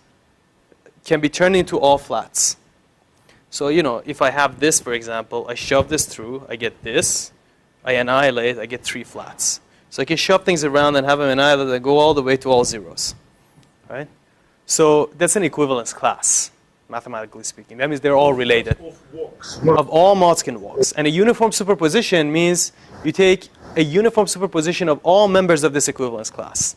can be turned into all flats. So, you know, if I have this, for example, I shove this through, I get this, I annihilate, I get 3 flats. So I can shove things around and have them annihilate and go all the way to all zeros, right? So that's an equivalence class, mathematically speaking. That means they're all related. Of all Motzkin walks. And a uniform superposition means you take a uniform superposition of all members of this equivalence class.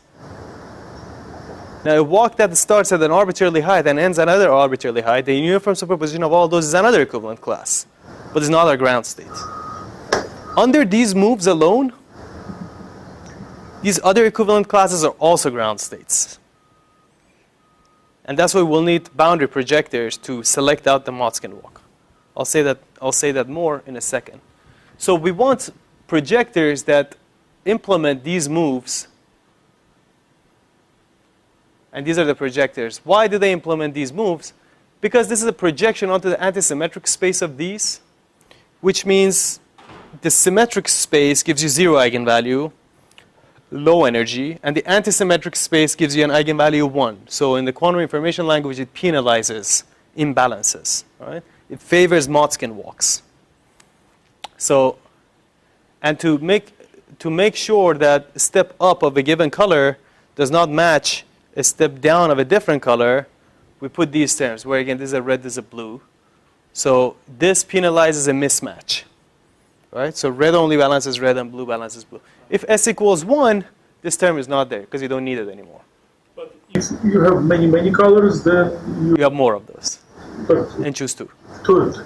Now, a walk that starts at an arbitrarily height and ends at another arbitrarily height, the uniform superposition of all those is another equivalent class, but it's not our ground state. Under these moves alone, these other equivalent classes are also ground states. And that's why we'll need boundary projectors to select out the Motzkin walk. I'll say that more in a second. So we want projectors that implement these moves. And these are the projectors. Why do they implement these moves? Because this is a projection onto the antisymmetric space of these, which means the symmetric space gives you 0 eigenvalue, low energy, and the antisymmetric space gives you an eigenvalue 1. So in the quantum information language, it penalizes imbalances, right? It favors Motzkin walks. So, and to make sure that a step up of a given color does not match a step down of a different color, we put these terms, where again, this is a red, this is a blue. So this penalizes a mismatch, right? So red only balances red and blue balances blue. If S equals 1, this term is not there because you don't need it anymore. But if you have many colors, then You have more of those. But And choose 2.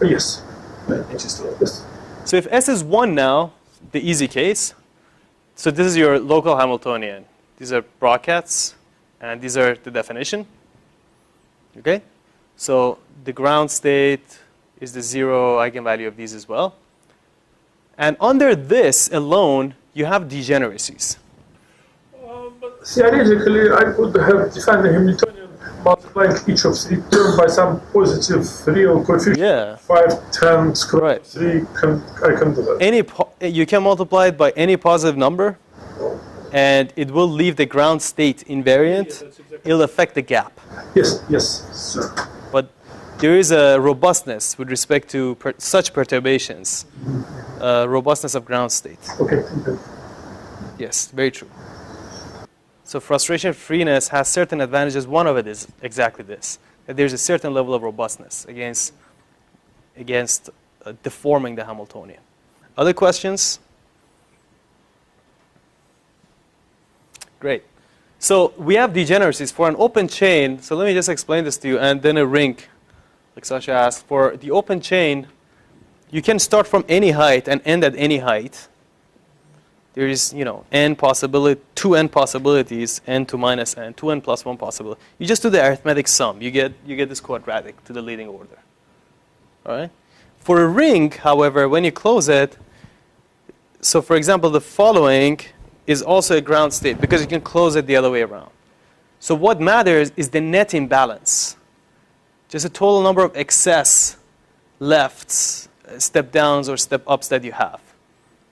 yes. And choose 2. Yes. So if S is 1 now, the easy case, so this is your local Hamiltonian. These are brackets, and these are the definition. Okay? So the ground state is the 0 eigenvalue of these as well. And under this alone, you have degeneracies. But theoretically, I could have defined the Hamiltonian multiplying each of 3 terms by some positive real coefficient. Yeah. 5, 10, square Right. 3, I can do that. You can multiply it by any positive number, and it will leave the ground state invariant. It'll affect the gap. Yes, sir. But there is a robustness with respect to such perturbations, robustness of ground state. Okay, thank you. Yes, very true. So frustration freeness has certain advantages. One of it is exactly this, that there's a certain level of robustness against deforming the Hamiltonian. Other questions? Great. So we have degeneracies for an open chain. So let me just explain this to you. And then a ring, like Sasha asked. For the open chain, you can start from any height and end at any height. There is, n possibility, 2n possibilities, n to minus n, 2n plus 1 possibility. You just do the arithmetic sum. You get this quadratic to the leading order. All right? For a ring, however, when you close it, so for example, the following is also a ground state because you can close it the other way around. So what matters is the net imbalance. Just the total number of excess lefts, step downs or step ups that you have.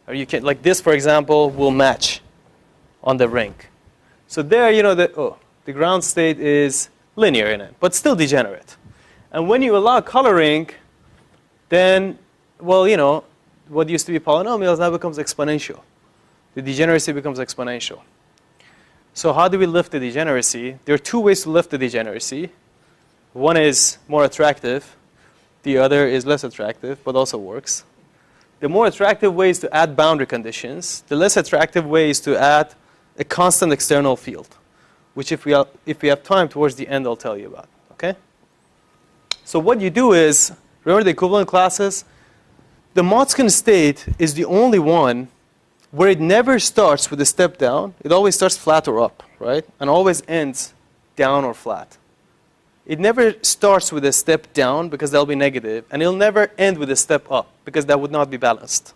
Or you can, like this, for example, will match on the ring. So there, the ground state is linear in it, but still degenerate. And when you allow coloring, then, well, what used to be polynomials now becomes exponential. The degeneracy becomes exponential. So how do we lift the degeneracy? There are 2 ways to lift the degeneracy. One is more attractive. The other is less attractive, but also works. The more attractive way is to add boundary conditions. The less attractive way is to add a constant external field, which if we have time towards the end, I'll tell you about. Okay? So what you do is, remember the equivalent classes? The Motzkin state is the only one where it never starts with a step down. It always starts flat or up, right? And always ends down or flat. It never starts with a step down because that'll be negative, and it'll never end with a step up because that would not be balanced.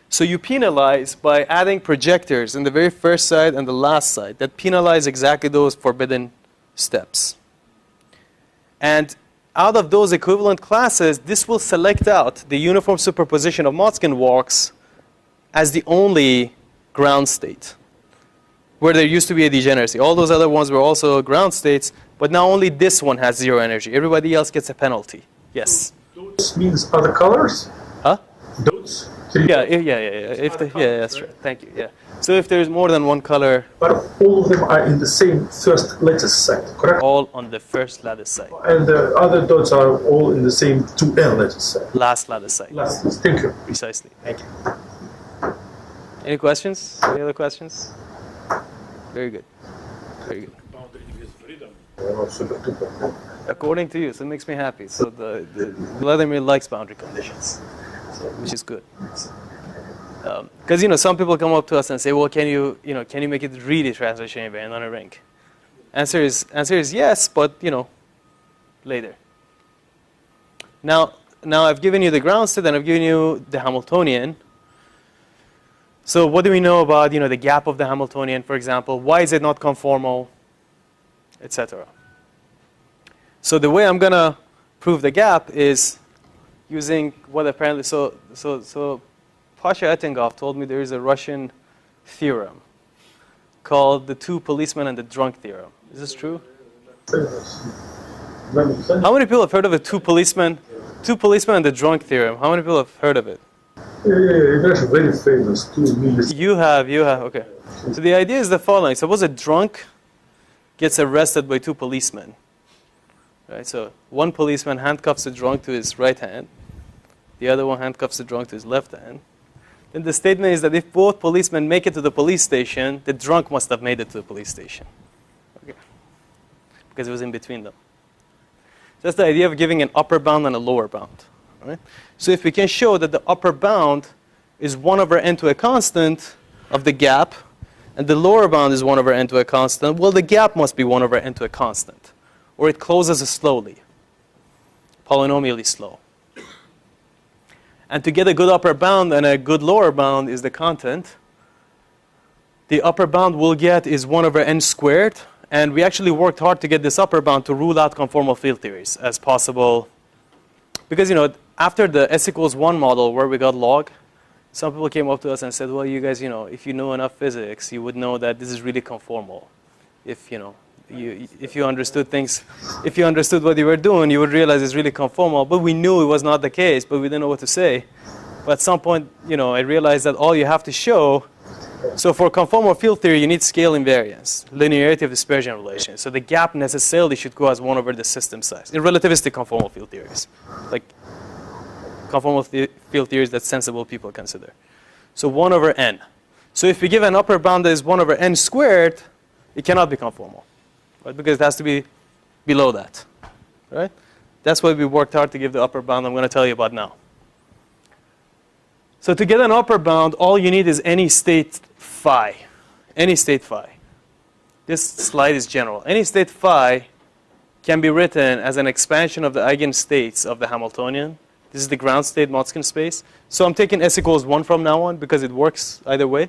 So you penalize by adding projectors in the very first side and the last side that penalize exactly those forbidden steps. And out of those equivalent classes, this will select out the uniform superposition of Motzkin walks as the only ground state, where there used to be a degeneracy. All those other ones were also ground states, but now only this one has zero energy. Everybody else gets a penalty. Yes? Dots means other colors? Huh? Dots? Yeah. Yeah, that's right. Thank you. Yeah. So if there's more than one color, But all of them are in the same first lattice side, correct? all on the first lattice side, And the other dots are all in the same 2n lattice side. last lattice side. Last, thank you. Precisely. Thank you. Any questions? Any other questions? Very good. Very good. Super duper. According to you, so it makes me happy. So the Vladimir likes boundary conditions, so, which is good. Because some people come up to us and say, well, can you make it really translation invariant on a ring? Answer is yes, but later. Now I've given you the ground state and I've given you the Hamiltonian. So what do we know about the gap of the Hamiltonian, for example? Why is it not conformal, etc. So the way I'm gonna prove the gap is using what apparently so Pasha Ettinghoff told me there is a Russian theorem called the two policemen and the drunk theorem. Is this true? How many people have heard of the two policemen and the drunk theorem? How many people have heard of it? Yeah, it's very famous too. You have, okay. So the idea is the following. Suppose a drunk gets arrested by two policemen. Right? So one policeman handcuffs the drunk to his right hand. The other one handcuffs the drunk to his left hand. Then the statement is that if both policemen make it to the police station, the drunk must have made it to the police station. Okay. Because it was in between them. So that's the idea of giving an upper bound and a lower bound. Right? So if we can show that the upper bound is 1 over n to a constant of the gap, and the lower bound is 1 over n to a constant, well, the gap must be 1 over n to a constant, or it closes slowly, polynomially slow. And to get a good upper bound and a good lower bound is the content. The upper bound we'll get is 1 over n squared, and we actually worked hard to get this upper bound to rule out conformal field theories as possible. Because, after the S equals 1 model where we got log, some people came up to us and said, well, you guys, if you know enough physics, you would know that this is really conformal. If you understood things, if you understood what you were doing, you would realize it's really conformal. But we knew it was not the case, but we didn't know what to say. But at some point, I realized that all you have to show, so for conformal field theory, you need scale invariance, linearity of dispersion relation. So the gap necessarily should go as 1 over the system size in relativistic conformal field theories, like conformal field theories that sensible people consider. So 1 over n. So if we give an upper bound that is 1 over n squared, it cannot be conformal, right? Because it has to be below that, right? That's why we worked hard to give the upper bound I'm going to tell you about now. So to get an upper bound, all you need is any state phi. Any state phi. This slide is general. Any state phi can be written as an expansion of the eigenstates of the Hamiltonian. This is the ground state Motzkin space. So I'm taking S equals 1 from now on because it works either way.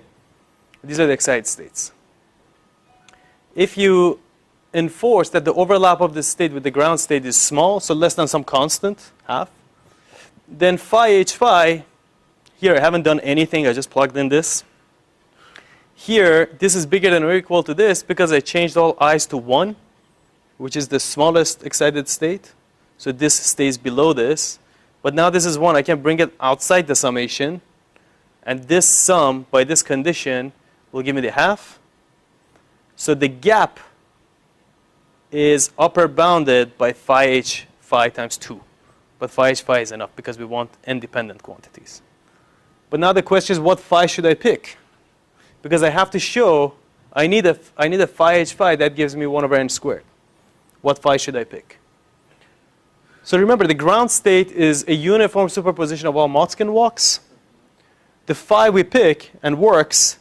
These are the excited states. If you enforce that the overlap of this state with the ground state is small, so less than some constant, half, then phi h phi, here I haven't done anything, I just plugged in this. Here, this is bigger than or equal to this because I changed all i's to 1, which is the smallest excited state. So this stays below this. But now this is 1. I can bring it outside the summation. And this sum, by this condition, will give me the half. So the gap is upper bounded by phi h phi times 2. But phi h phi is enough because we want independent quantities. But now the question is, what phi should I pick? Because I have to show I need a phi h phi that gives me 1 over n squared. What phi should I pick? So remember, the ground state is a uniform superposition of all Motzkin walks. The phi we pick and works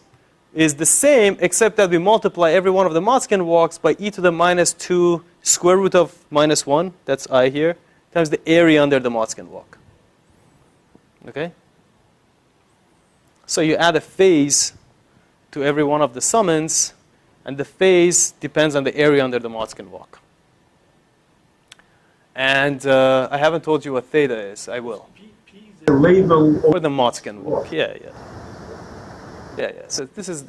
is the same, except that we multiply every one of the Motzkin walks by e to the minus 2 square root of minus 1, that's I here, times the area under the Motzkin walk. Okay? So you add a phase to every one of the summons, and the phase depends on the area under the Motzkin walk. And I haven't told you what theta is. I will. The label For the Motzkin walk. Yeah. So this is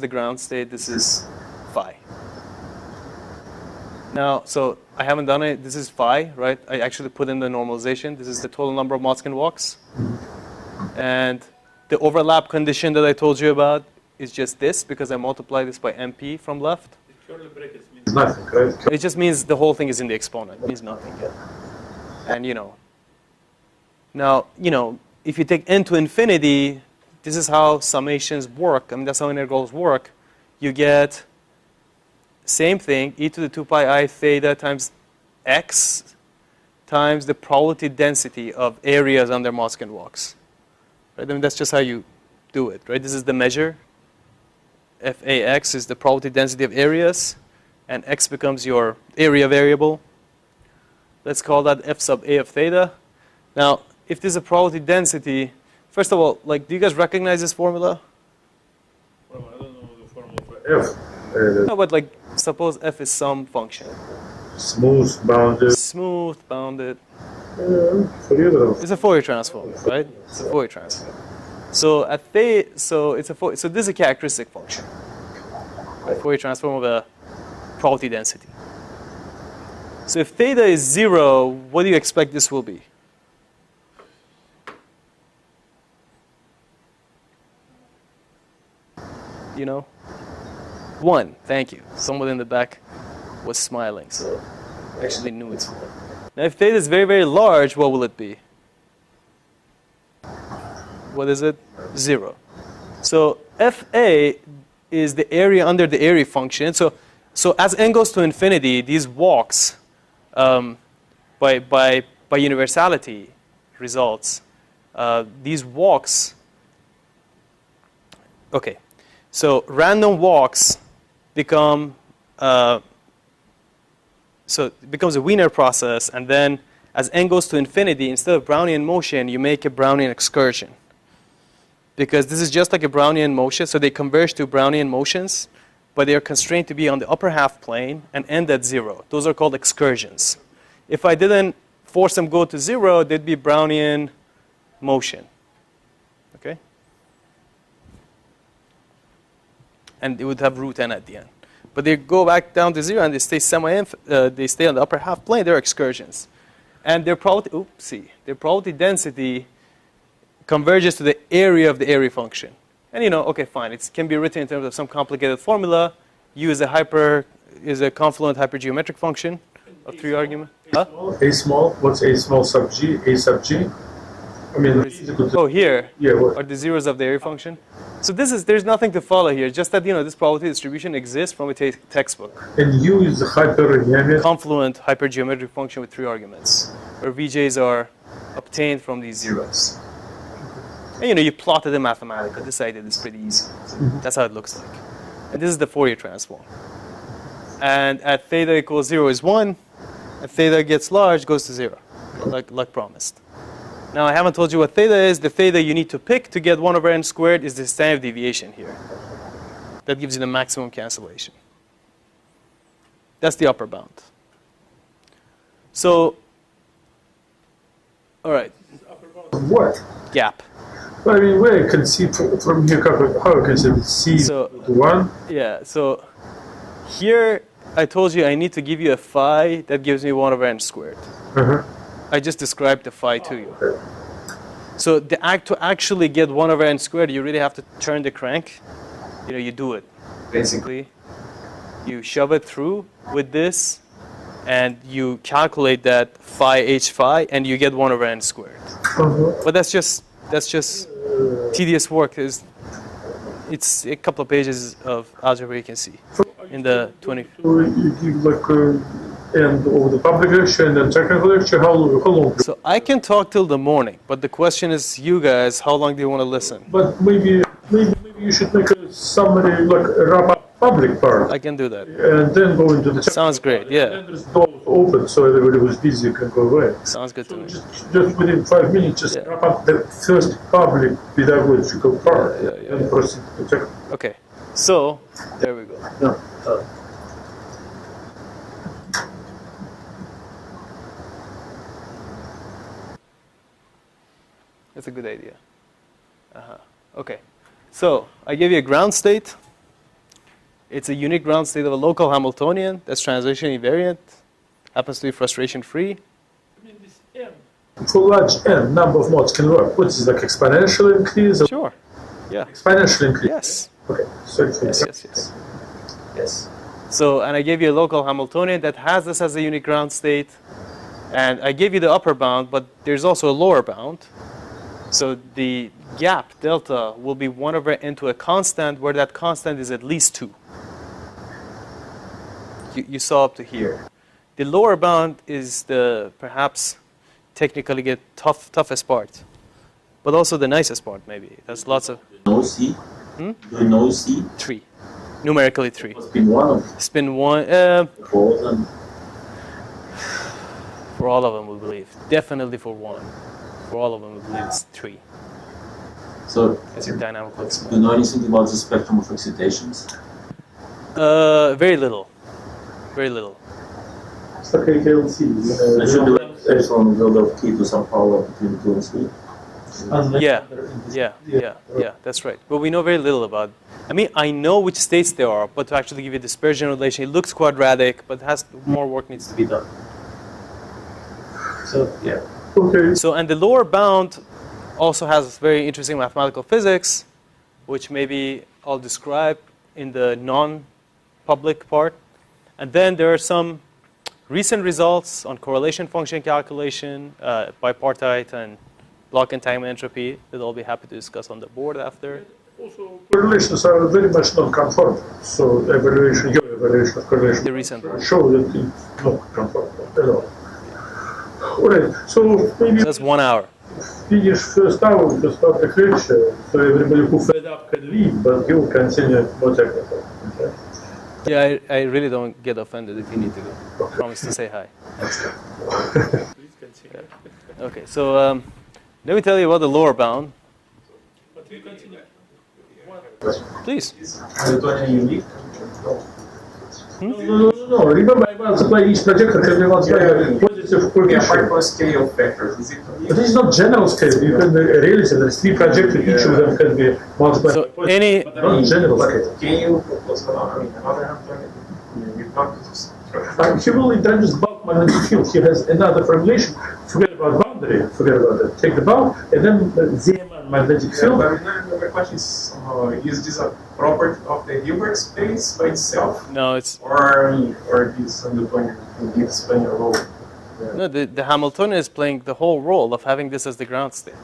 the ground state. This is phi. Now, so I haven't done it. This is phi, right? I actually put in the normalization. This is the total number of Motzkin walks. And the overlap condition that I told you about is just this, because I multiply this by MP from left. The curly brackets means nothing, right? It just means the whole thing is in the exponent. It means nothing. Yeah. And now, if you take n to infinity, this is how summations work. I mean, that's how integrals work. You get same thing, e to the 2 pi I theta times x times the probability density of areas under Motzkin walks. Right? I mean, that's just how you do it, right? This is the measure. Fax is the probability density of areas, and x becomes your area variable. Let's call that f sub a of theta. Now, if this is a probability density, first of all, do you guys recognize this formula? Well, I don't know the formula for f. No, but suppose f is some function. Smooth, bounded. Smooth, bounded. Fourier. It's a Fourier transform, right? It's a Fourier transform. So so this is a characteristic function. Right? Fourier transform of a probability density. So if theta is 0, what do you expect this will be? You know? 1. Thank you. Someone in the back was smiling, so I actually knew it's 1. Now if theta is very, very large, what will it be? What is it? 0. So Fa is the area under the area function. So as n goes to infinity, these walks by universality results, these walks, okay, so random walks become, so it becomes a Wiener process, and then as n goes to infinity, instead of Brownian motion, you make a Brownian excursion. Because this is just like a Brownian motion, so they converge to Brownian motions, but they are constrained to be on the upper half plane and end at 0. Those are called excursions. If I didn't force them go to 0, they'd be Brownian motion. Okay? And it would have root n at the end. But they go back down to 0 and they stay they stay on the upper half plane. They're excursions. And their probability density converges to the area of the area function. And okay, fine. It can be written in terms of some complicated formula. U is a confluent hypergeometric function of 3 arguments. Huh? A small. What's a small sub g? A sub g. I mean, here yeah, what? are the zeros of the area function. So there's nothing to follow here. Just that this probability distribution exists from a textbook. And U is the confluent hypergeometric function with 3 arguments, where VJs are obtained from these zeros. And you plotted them mathematically. This I did is pretty easy. So that's how it looks like. And this is the Fourier transform. And at theta equals 0 is 1. At theta gets large, goes to 0, like promised. Now I haven't told you what theta is. The theta you need to pick to get 1 over n squared is the standard deviation here. That gives you the maximum cancellation. That's the upper bound. So, all right. What? Gap. I mean, where I can see from here, how I can see So, 1? Yeah, so here I told you I need to give you a phi that gives me 1 over n squared. I just described the phi to you. Okay. So to actually get 1 over n squared, you really have to turn the crank. You do it, basically. You shove it through with this, and you calculate that phi h phi, and you get 1 over n squared. But that's just tedious work. It's a couple of pages of algebra you can see in the 20. So you give and over the public lecture and then technical lecture, how long? So I can talk till the morning, but the question is, you guys, how long do you want to listen? But maybe you should make a summary, a wrap up public part. I can do that. And then go into the. Sounds great. Yeah. And then there's those open, so everybody who's busy can go away. Sounds good to me. Just within 5 minutes, just wrap up the first public pedagogical part and proceed to check. Okay, so there we go. No. That's a good idea. Okay, so I gave you a ground state. It's a unique ground state of a local Hamiltonian that's translationally invariant, happens to be frustration-free. I mean, this n. For large n, number of modes can work. What is it, like exponential increase? Or Sure. Yeah. Exponential increase? Yes. Okay, so Yes. So, and I gave you a local Hamiltonian that has this as a unique ground state. And I gave you the upper bound, but there's also a lower bound. So the gap, delta, will be 1 over n to a constant, where that constant is at least 2. You saw up to here. The lower bound is the, perhaps, technically get toughest part. But also the nicest part, maybe. There's lots of... No C? Do you know C? 3. Numerically 3. Spin 1 Spin 1, of for all of them, we believe. Definitely for 1. For all of them, we believe it's 3. So, It's a dynamical do exponent. you know anything about the spectrum of excitations? Very little. Very little. It's like a KLC. It should be like epsilon tilde of T to some power between 2 and 3. Yeah, that's right. But we know very little about it. I mean, I know which states there are, but to actually give you dispersion relation, it looks quadratic, but more work needs to be done. So, yeah. Okay. So, and the lower bound also has very interesting mathematical physics, which maybe I'll describe in the non-public part. And then there are some recent results on correlation function calculation, bipartite and block entanglement entropy that I'll be happy to discuss on the board after. Also, correlations are very much non-conformal. So, your evaluation of correlation The recent one. show that it's not conformal at all. All right, so maybe So that's 1 hour. finish first hour to start the lecture, so everybody who fed up can leave, but you continue more technical. Okay? Yeah, I really don't get offended if you need to go. Promise to say hi. Please continue. Yeah. Okay, so let me tell you about the lower bound. But we continue. Please. Hamiltonian unique? No. Remember, I multiply each projector can be multiplied by positive coefficient. Scale vectors. Is it? But it's not general scale. You can really say there's 3 projectors, each of them can be multiplied So by positive. any Not general scale. Can you propose another Hamiltonian? He will introduce bulk magnetic field. He has another formulation. Forget about boundary. Forget about that. Take the bulk and then the Zeeman magnetic field. The question is this a property of the Hilbert space by itself, no, it's or this Hamiltonian gives playing a role? no. The Hamiltonian is playing the whole role of having this as the ground state.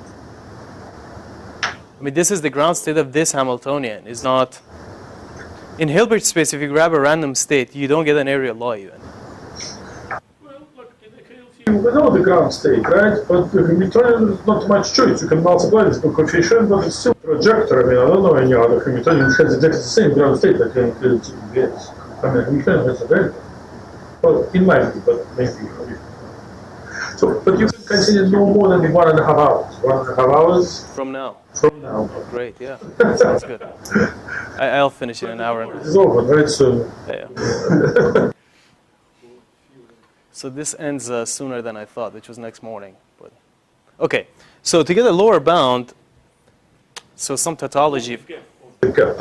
I mean, this is the ground state of this Hamiltonian. Is not in Hilbert space. If you grab a random state, you don't get an area law even. Well, look, in the KLC, we know the ground state, right? But the Hamiltonian is not much choice. You can multiply this by coefficient, but it's still projector. I mean, I don't know any other Hamiltonian which has exactly the same ground state like in KLC gets. I mean, Hamiltonian has a very well, in my view, but maybe. So, but you can continue no more than 1.5 hours. 1.5 hours From now. from now. Oh, great. Yeah. Sounds good. I'll finish in an hour and a half. It's over, right? So. Yeah. So this ends sooner than I thought, which was next morning. But okay. So to get a lower bound, so some tautology of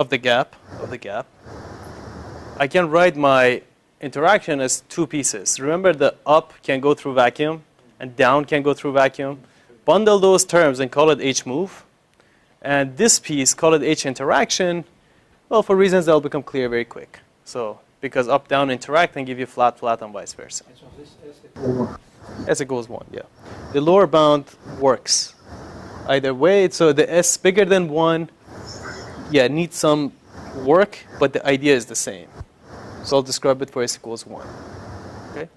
the gap, I can write my interaction as 2 pieces. Remember, the up can go through vacuum and down can go through vacuum. Bundle those terms and call it H move. And this piece, call it H interaction. Well, for reasons that will become clear very quick. So because up down interact and give you flat and vice versa. As equals 1, yeah. The lower bound works either way. So the S bigger than 1, yeah, needs some work, but the idea is the same. So I'll describe it for S equals 1. Okay.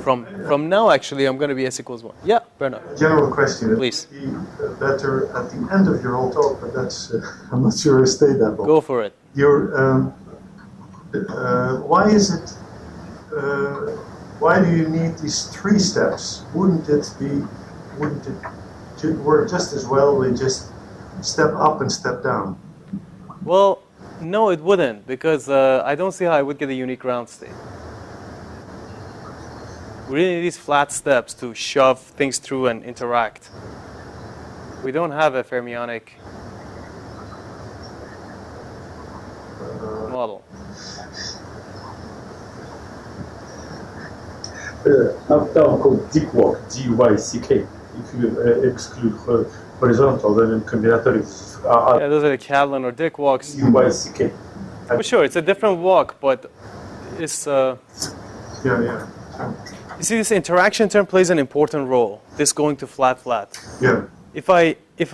From now, actually, I'm going to be S equals 1. Yeah, Bernard. General question. Please. It would be better at the end of your whole talk, but that's I'm not sure I stayed that long. Go for it. Why is it why do you need these 3 steps? Wouldn't it work just as well with just step up and step down? Well, no, it wouldn't, because I don't see how I would get a unique ground state. We really need these flat steps to shove things through and interact. We don't have a fermionic model. Up-down called dick walk, D-Y-C-K. If you exclude horizontal, then in combinatorial, Yeah, those are the Cadlin or Dick walks. D-Y-C-K. For sure, it's a different walk, but it's... Yeah. You see, this interaction term plays an important role. This going to flat, flat. Yeah. If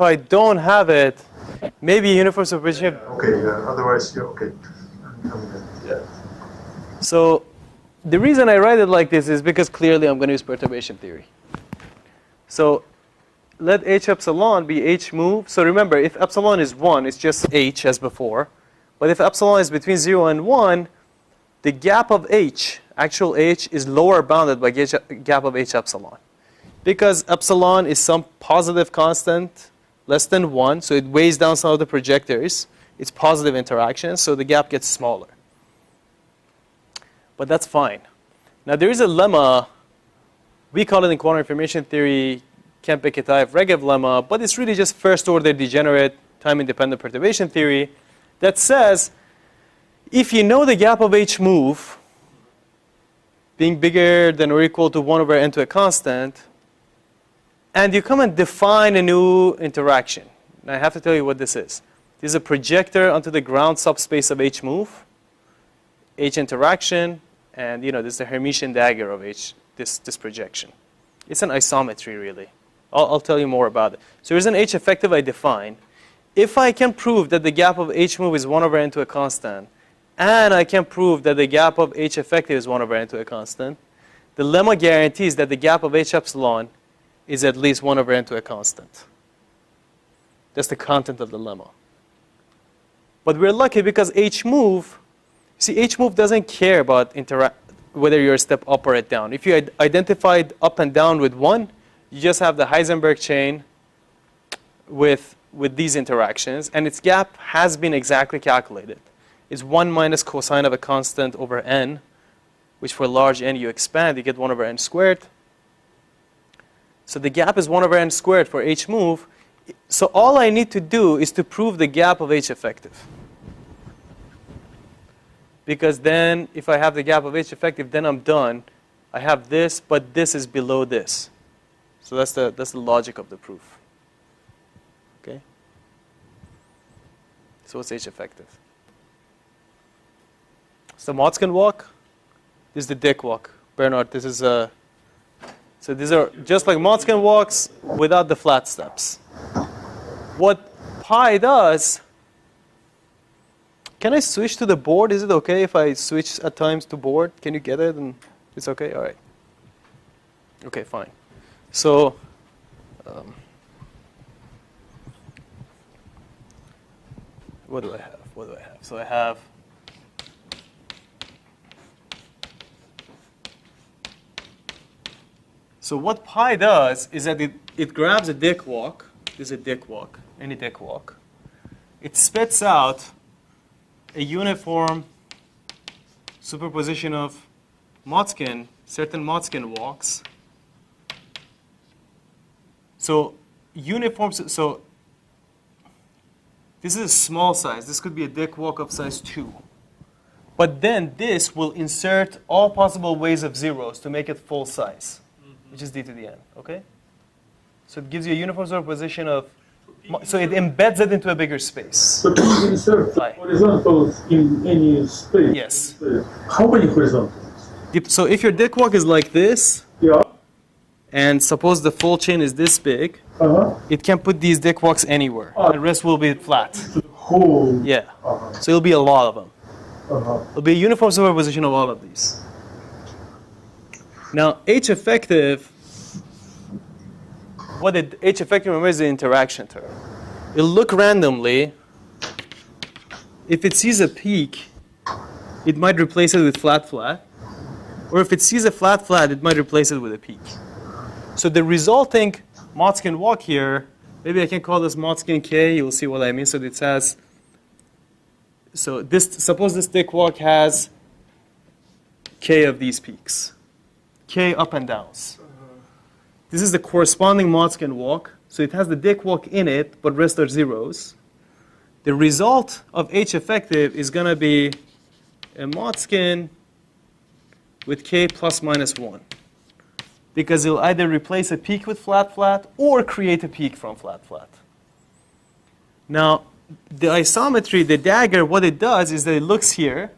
I don't have it, maybe uniform superposition. Okay. Otherwise, you're okay. Yeah. So the reason I write it like this is because clearly I'm going to use perturbation theory. So let h epsilon be h move. So remember, if epsilon is 1, it's just h as before. But if epsilon is between 0 and 1, the gap of h, actual h, is lower bounded by gap of h epsilon. Because epsilon is some positive constant less than 1, so it weighs down some of the projectors. It's positive interaction, so the gap gets smaller. But that's fine. Now there is a lemma, we call it in quantum information theory Kempeke-Taev-Regev lemma, but it's really just first order degenerate time-independent perturbation theory that says if you know the gap of h move being bigger than or equal to 1 over n to a constant, and you come and define a new interaction. Now I have to tell you what this is. This is a projector onto the ground subspace of h move, h interaction, and this is the Hermitian dagger of h, this projection. It's an isometry, really. I'll tell you more about it. So here's an h effective I define. If I can prove that the gap of h move is 1 over n to a constant, and I can prove that the gap of h effective is 1 over n to a constant, the lemma guarantees that the gap of h epsilon is at least 1 over n to a constant. That's the content of the lemma. But we're lucky because h move, see, h move doesn't care about whether you're a step up or a down. If you identified up and down with 1, you just have the Heisenberg chain with these interactions, and its gap has been exactly calculated. It's 1 minus cosine of a constant over n, which for large n you expand, you get 1 over n squared. So the gap is 1 over n squared for h move. So all I need to do is to prove the gap of h effective. Because then, if I have the gap of h effective, then I'm done. I have this, but this is below this. So that's the logic of the proof. Okay? So what's h effective? It's the Motzkin walk. This is the Dick walk. Bernard, this is so these are just like Motzkin walks without the flat steps. What pi does, can I switch to the board? Is it okay if I switch at times to board? Can you get it? And it's okay? All right. Okay, fine. So, what do I have? So I have so what pi does is that it grabs a Dick walk. This is a Dick walk, any Dick walk. It spits out a uniform superposition of Motzkin, certain Motzkin walks. So so this is a small size. This could be a Dick walk of size 2. But then this will insert all possible ways of zeros to make it full size, which is d to the n, okay? So it gives you a uniform superposition of, so it embeds it into a bigger space. But you insert horizontals in any space. Yes. How many horizontals? So if your Dick walk is like this, Yeah. and suppose the full chain is this big, it can put these Dick walks anywhere. The rest will be flat. The whole. Yeah. So it'll be a lot of them. It'll be a uniform superposition of all of these. Now, H effective, what did H effective, remember, is the interaction term. It'll look randomly. If it sees a peak, it might replace it with flat, flat. Or if it sees a flat, it might replace it with a peak. So the resulting Motzkin walk here, maybe I can call this Motzkin K. You'll see what I mean. So it says, so this, suppose this dick walk has K of these peaks, K up and downs. This is the corresponding Motzkin walk. So it has the dick walk in it, but rest are zeros. The result of H effective is going to be a Motzkin with K plus minus 1. Because it'll either replace a peak with flat or create a peak from flat. Now, the isometry, the dagger, what it does is that it looks here,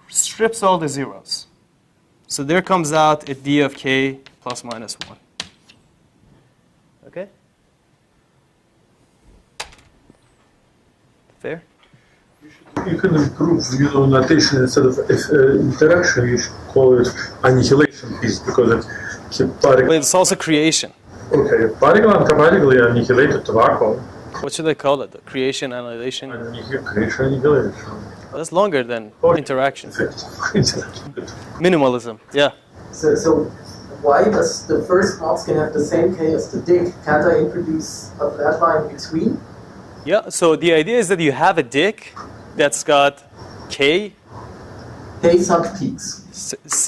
strips all the zeros. So there comes out a D of K plus minus 1. Okay? Fair? You can improve, notation instead of interaction. You should call it annihilation piece because But it's also creation. Okay, particle antiparticle annihilated to vacuum. What should I call it? Creation, annihilation? Creation, annihilation. That's longer than interaction. Minimalism, yeah. So why does the first Motzkin have the same K as the dick? Can't I introduce a flat line between? Yeah, so the idea is that you have a dick that's got K. K sub peaks.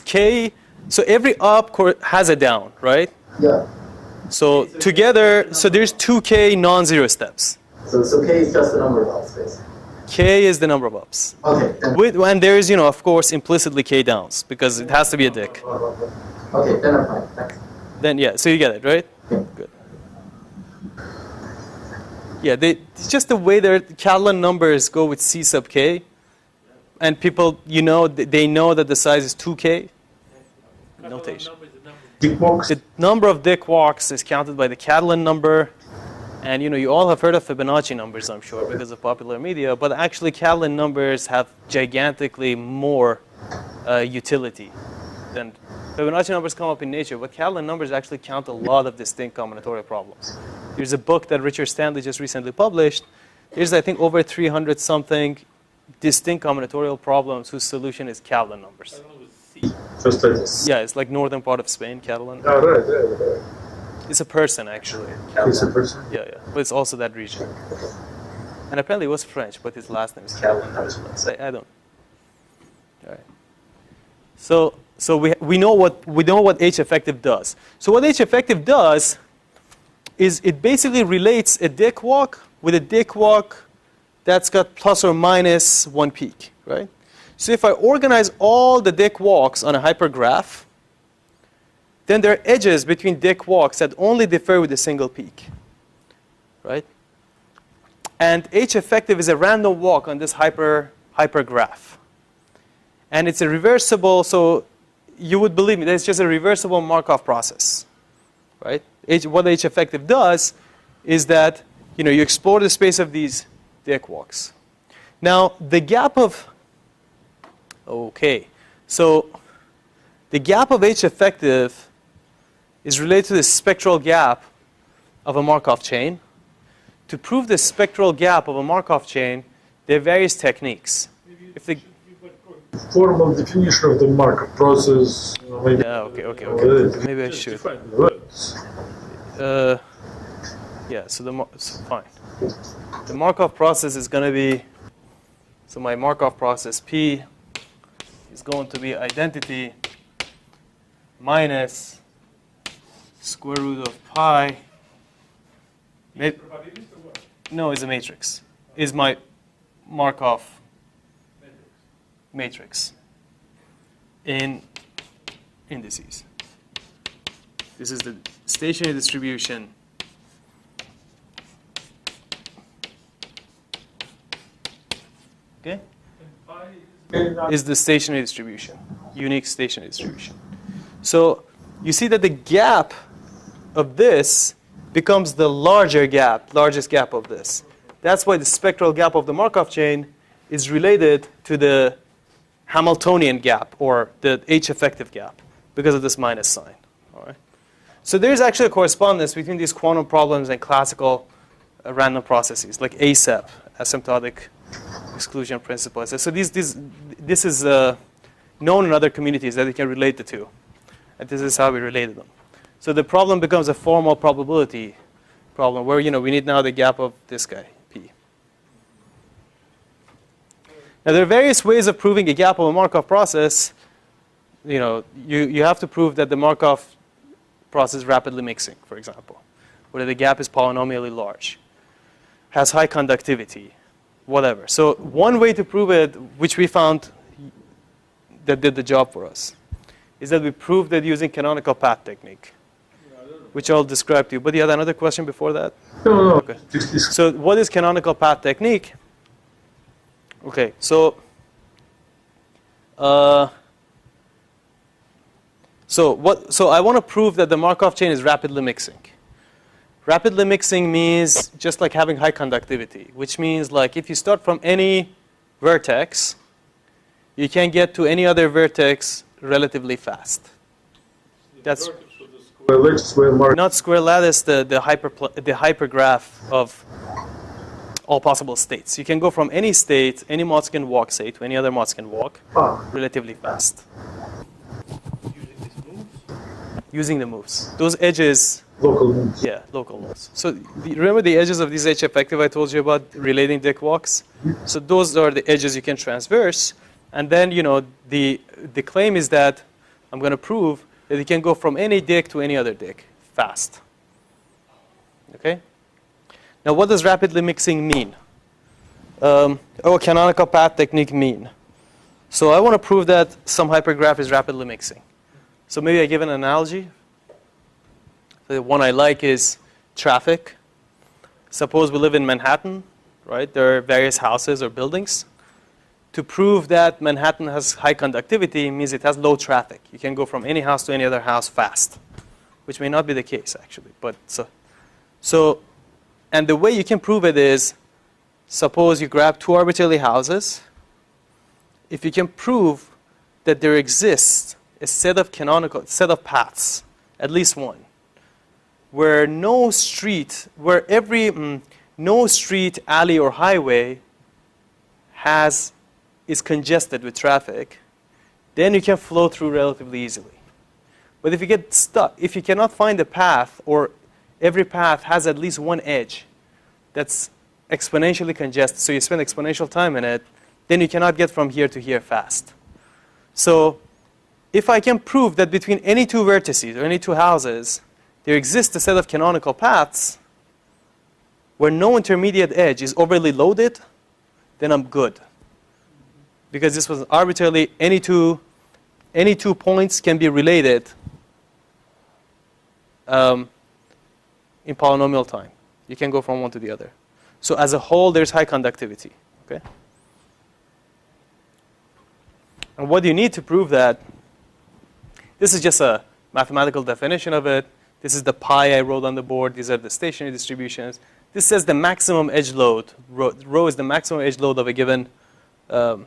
K, so every up has a down, right? Yeah. So together, so there's 2K non-zero steps. So K is just the number of ups, basically. K is the number of ups. Okay. And there's, of course, implicitly K downs, because it has to be a dick. Okay, then I'm fine. Thanks. Then, yeah, so you get it, right? Yeah. Good. Yeah, it's just the way their Catalan numbers go with C sub K. And people, they know that the size is 2K. Notation. Dick walks. The number of dick walks is counted by the Catalan number. And, you all have heard of Fibonacci numbers, I'm sure, because of popular media. But actually, Catalan numbers have gigantically more utility than Fibonacci numbers come up in nature. But Catalan numbers actually count a lot of distinct combinatorial problems. There's a book that Richard Stanley just recently published. There's, I think, over 300-something distinct combinatorial problems whose solution is Catalan numbers. Just like this. Yeah, it's like northern part of Spain, Catalan. Oh, right. It's a person, actually. It's a person. Yeah. But it's also that region. And apparently it was French, but his last name is Catalan. I don't. All right. So we know what H effective does. So what H effective does is it basically relates a dick walk with a dick walk that's got plus or minus 1 peak, right? So if I organize all the dick walks on a hypergraph, then there are edges between dick walks that only differ with a single peak, right? And H effective is a random walk on this hypergraph. And it's a reversible, so you would believe me, that it's just a reversible Markov process, right? What H effective does is that, you explore the space of these dick walks. Now, the gap of, so the gap of H effective is related to the spectral gap of a Markov chain. To prove the spectral gap of a Markov chain, there are various techniques. If the Formal definition of the Markov process. Maybe, yeah, okay. Maybe I should. Yeah, so fine. The Markov process is going to be, so my Markov process P is going to be identity minus square root of pi. No, it's a matrix. Is my Markov matrix in indices. This is the stationary distribution. Okay? Is the stationary distribution, unique stationary distribution. So you see that the gap of this becomes the largest gap of this. That's why the spectral gap of the Markov chain is related to the Hamiltonian gap, or the H effective gap, because of this minus sign. All right? So there's actually a correspondence between these quantum problems and classical random processes, like ASEP, asymptotic exclusion principle. So this is known in other communities that you can relate the two. And this is how we related them. So the problem becomes a formal probability problem where, we need now the gap of this guy, P. Now there are various ways of proving a gap of a Markov process. You have to prove that the Markov process is rapidly mixing, for example, where the gap is polynomially large, has high conductivity, whatever. So one way to prove it, which we found that did the job for us, is that we proved it using canonical path technique, which I'll describe to you. But you had another question before that? No. Okay. So what is canonical path technique? Okay, so I want to prove that the Markov chain is rapidly mixing. Rapidly mixing means just like having high conductivity, which means like if you start from any vertex, you can get to any other vertex relatively fast. That's not square lattice, the hypergraph of all possible states. You can go from any state, any Motzkin walk, say, to any other Motzkin walk relatively fast. Using the moves. Those edges. Local moves. Yeah, local moves. So remember the edges of these H effective I told you about relating dick walks? So those are the edges you can transverse. And then, the claim is that I'm going to prove that you can go from any dick to any other dick fast. Okay? Now, what does rapidly mixing mean? Canonical path technique mean? So I want to prove that some hypergraph is rapidly mixing. So maybe I give an analogy. The one I like is traffic. Suppose we live in Manhattan, right? There are various houses or buildings. To prove that Manhattan has high conductivity means it has low traffic. You can go from any house to any other house fast, which may not be the case actually. But and the way you can prove it is, suppose you grab two arbitrary houses. If you can prove that there exists a set of paths, at least one, where no street, no street, alley, or highway is congested with traffic, then you can flow through relatively easily. But if you get stuck, if you cannot find a path, or every path has at least one edge that's exponentially congested, so you spend exponential time in it, then you cannot get from here to here fast. So if I can prove that between any two vertices or any two houses, there exists a set of canonical paths where no intermediate edge is overly loaded, then I'm good. Because this was arbitrarily, any two points can be related in polynomial time. You can go from one to the other. So as a whole, there's high conductivity. Okay? And what do you need to prove that? This is just a mathematical definition of it. This is the pi I wrote on the board. These are the stationary distributions. This says the maximum edge load. Rho is the maximum edge load of a given edge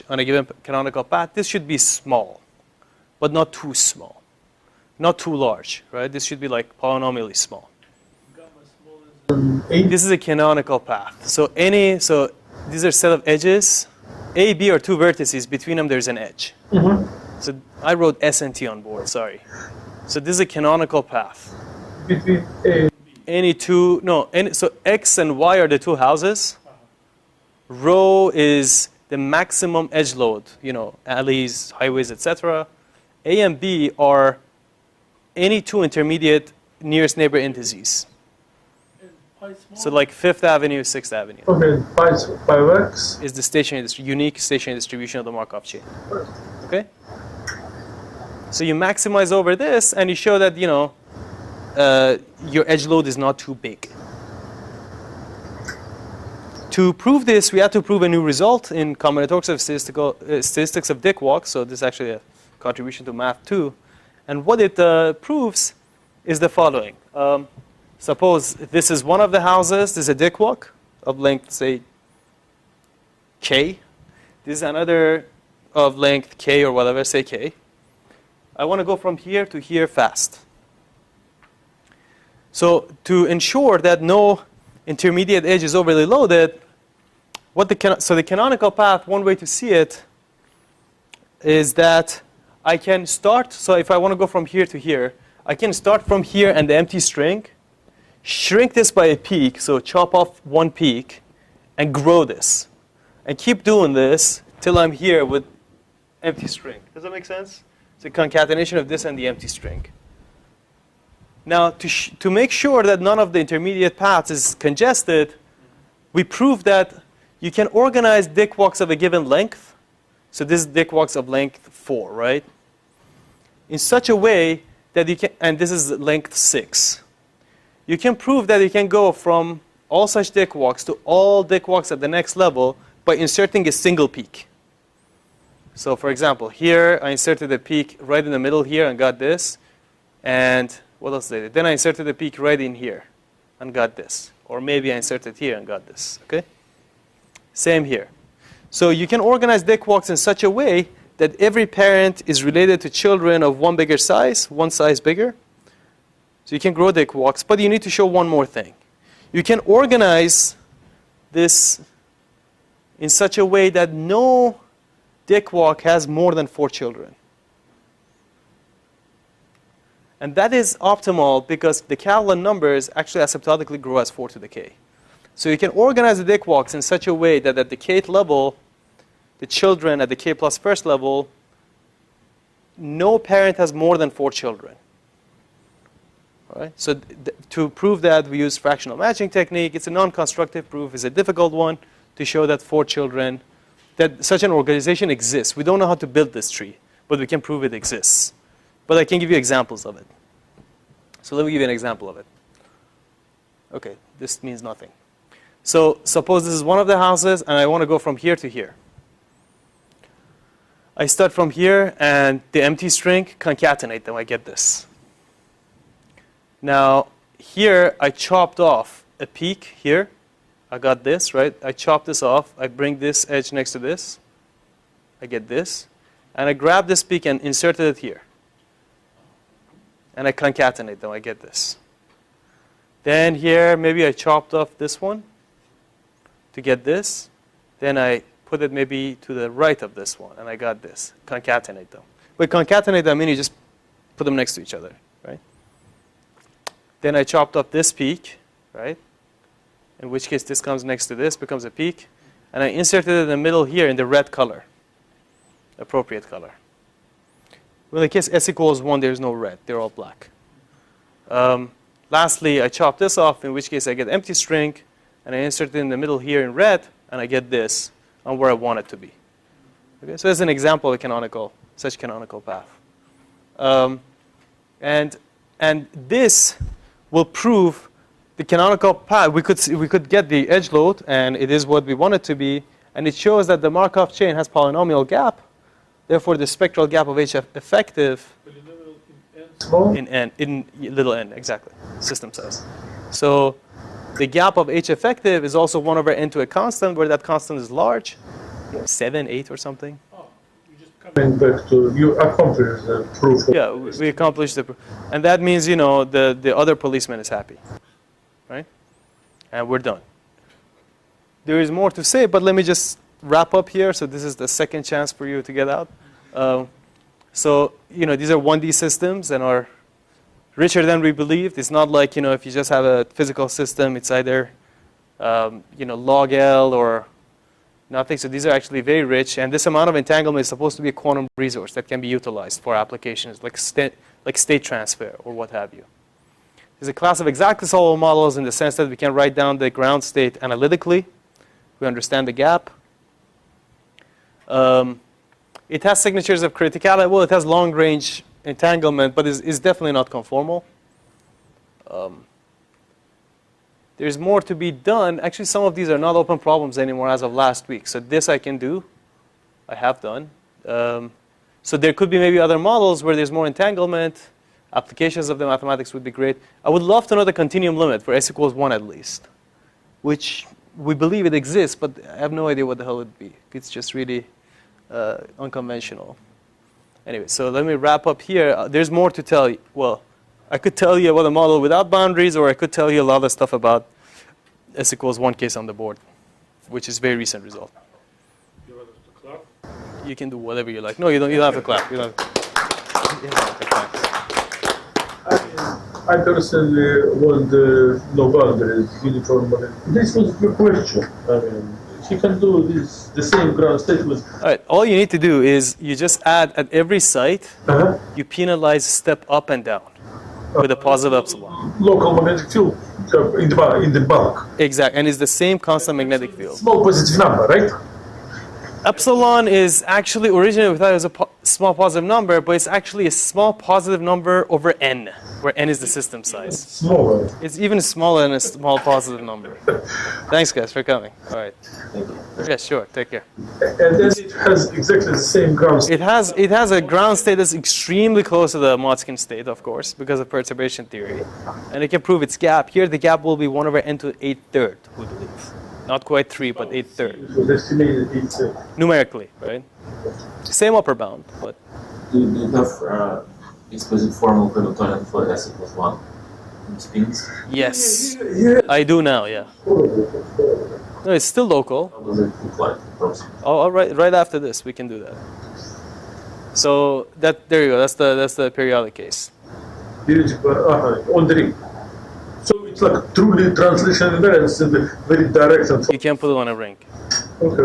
on a given canonical path. This should be small, but not too small, not too large, right? This should be like polynomially small. This is a canonical path. So these are a set of edges. A, B are two vertices. Between them, there's an edge. So I wrote S and T on board. Sorry. So this is a canonical path. Between A and so X and Y are the two houses. Rho is the maximum edge load, alleys, highways, etc. A and B are any two intermediate nearest neighbor indices. So like 5th Avenue, 6th Avenue. Okay, pi of X is the unique stationary distribution of the Markov chain. Okay? So you maximize over this, and you show that, your edge load is not too big. To prove this, we had to prove a new result in combinatorial statistics of dick walks. So this is actually a contribution to math 2. And what it proves is the following. Suppose this is one of the houses. This is a dick walk of length, say, k. This is another of length k or whatever, say k. I want to go from here to here fast. So to ensure that no intermediate edge is overly loaded, the canonical path, one way to see it is that I can start, so if I want to go from here to here, I can start from here and the empty string, shrink this by a peak, so chop off one peak, and grow this. And keep doing this till I'm here with empty string. Does that make sense? It's a concatenation of this and the empty string. Now, to make sure that none of the intermediate paths is congested, we prove that you can organize dick walks of a given length. So this is dick walks of length 4, right? In such a way that you can, and this is length 6. You can prove that you can go from all such dick walks to all dick walks at the next level by inserting a single peak. So for example, here I inserted a peak right in the middle here and got this. And what else did I do? Then I inserted a peak right in here and got this. Or maybe I inserted here and got this. Okay? Same here. So you can organize dick walks in such a way that every parent is related to children of one size bigger. So you can grow dick walks, but you need to show one more thing. You can organize this in such a way that no dick walk has more than 4 children. And that is optimal because the Catalan numbers actually asymptotically grow as 4 to the k. So you can organize the dick walks in such a way that at the kth level, the children at the k plus first level, no parent has more than 4 children. All right? So to prove that, we use fractional matching technique. It's a non-constructive proof. It's a difficult one to show that 4 children, that such an organization exists. We don't know how to build this tree, but we can prove it exists. But I can give you examples of it. So let me give you an example of it. Okay, this means nothing. So suppose this is one of the houses, and I want to go from here to here. I start from here, and the empty string, concatenate them, I get this. Now, here I chopped off a peak here. I got this, right? I chop this off. I bring this edge next to this. I get this. And I grab this peak and inserted it here. And I concatenate them. I get this. Then here, maybe I chopped off this one to get this. Then I put it maybe to the right of this one, and I got this. Concatenate them. But concatenate them, I mean you just put them next to each other, right? Then I chopped off this peak, right? In which case this comes next to this, becomes a peak. And I inserted it in the middle here in the red color, appropriate color. Well, in case s equals 1, there's no red. They're all black. Lastly, I chop this off, in which case I get empty string, and I insert it in the middle here in red, and I get this on where I want it to be. Okay, so that's an example of a canonical, such canonical path. And this will prove the canonical path. We could get the edge load, and it is what we want it to be, and it shows that the Markov chain has polynomial gap. Therefore, the spectral gap of H effective in little n, exactly, system size. So the gap of H effective is also 1 over n to a constant, where that constant is large, 7, 8, or something. Oh, you just coming back to, you accomplished the proof. Yeah, we accomplished the proof. And that means, you know, the other policeman is happy, right? And we're done. There is more to say, but let me just wrap up here. So this is the second chance for you to get out. So, you know, these are 1D systems and are richer than we believed. It's not like, you know, if you just have a physical system, it's either, you know, log L or nothing. So these are actually very rich. And this amount of entanglement is supposed to be a quantum resource that can be utilized for applications like state transfer or what have you. There's a class of exactly solvable models in the sense that we can write down the ground state analytically. We understand the gap. It has signatures of criticality. Well, it has long-range entanglement, but is definitely not conformal. There's more to be done. Actually, some of these are not open problems anymore as of last week. So this I can do. I have done. So there could be maybe other models where there's more entanglement. Applications of the mathematics would be great. I would love to know the continuum limit for s equals 1 at least, which we believe it exists, but I have no idea what the hell it would be. It's just really unconventional. Anyway, so let me wrap up here. There's more to tell you. Well, I could tell you about a model without boundaries, or I could tell you a lot of stuff about s equals 1 case on the board, which is very recent result. You want us to clap? You can do whatever you like. No, you don't. You don't have to clap. You don't. You don't have to clap. I personally want the no boundaries, uniform boundary. This was the question. I mean, he can do this, the same ground state with. All right. All you need to do is you just add at every site. You penalize step up and down with a positive epsilon. Local magnetic field in the bulk. Exactly, and it's the same constant magnetic field. Small positive number, right? Epsilon is actually originally we thought it was a small positive number, but it's actually a small positive number over n, where n is the system size. Smaller. It's even smaller than a small positive number. Thanks, guys, for coming. All right. Thank you. Yeah, sure. Take care. And then it has exactly the same ground state. It has a ground state that's extremely close to the Motzkin state, of course, because of perturbation theory, and it can prove its gap. Here, the gap will be 1 over n to the 8/3, we believe. Not quite 3, but 8/3. It was estimated 8/3. Numerically, right? Same upper bound, but Do you have explicit formal Hamiltonian for s equals 1 in spins? yes, Yeah. I do now. Yeah. No, it's still local. How does it look like approximately? All right after this, we can do that. So there you go. That's the periodic case. On the ring. So it's like truly translation invariance and very direct and You can put it on a ring. okay.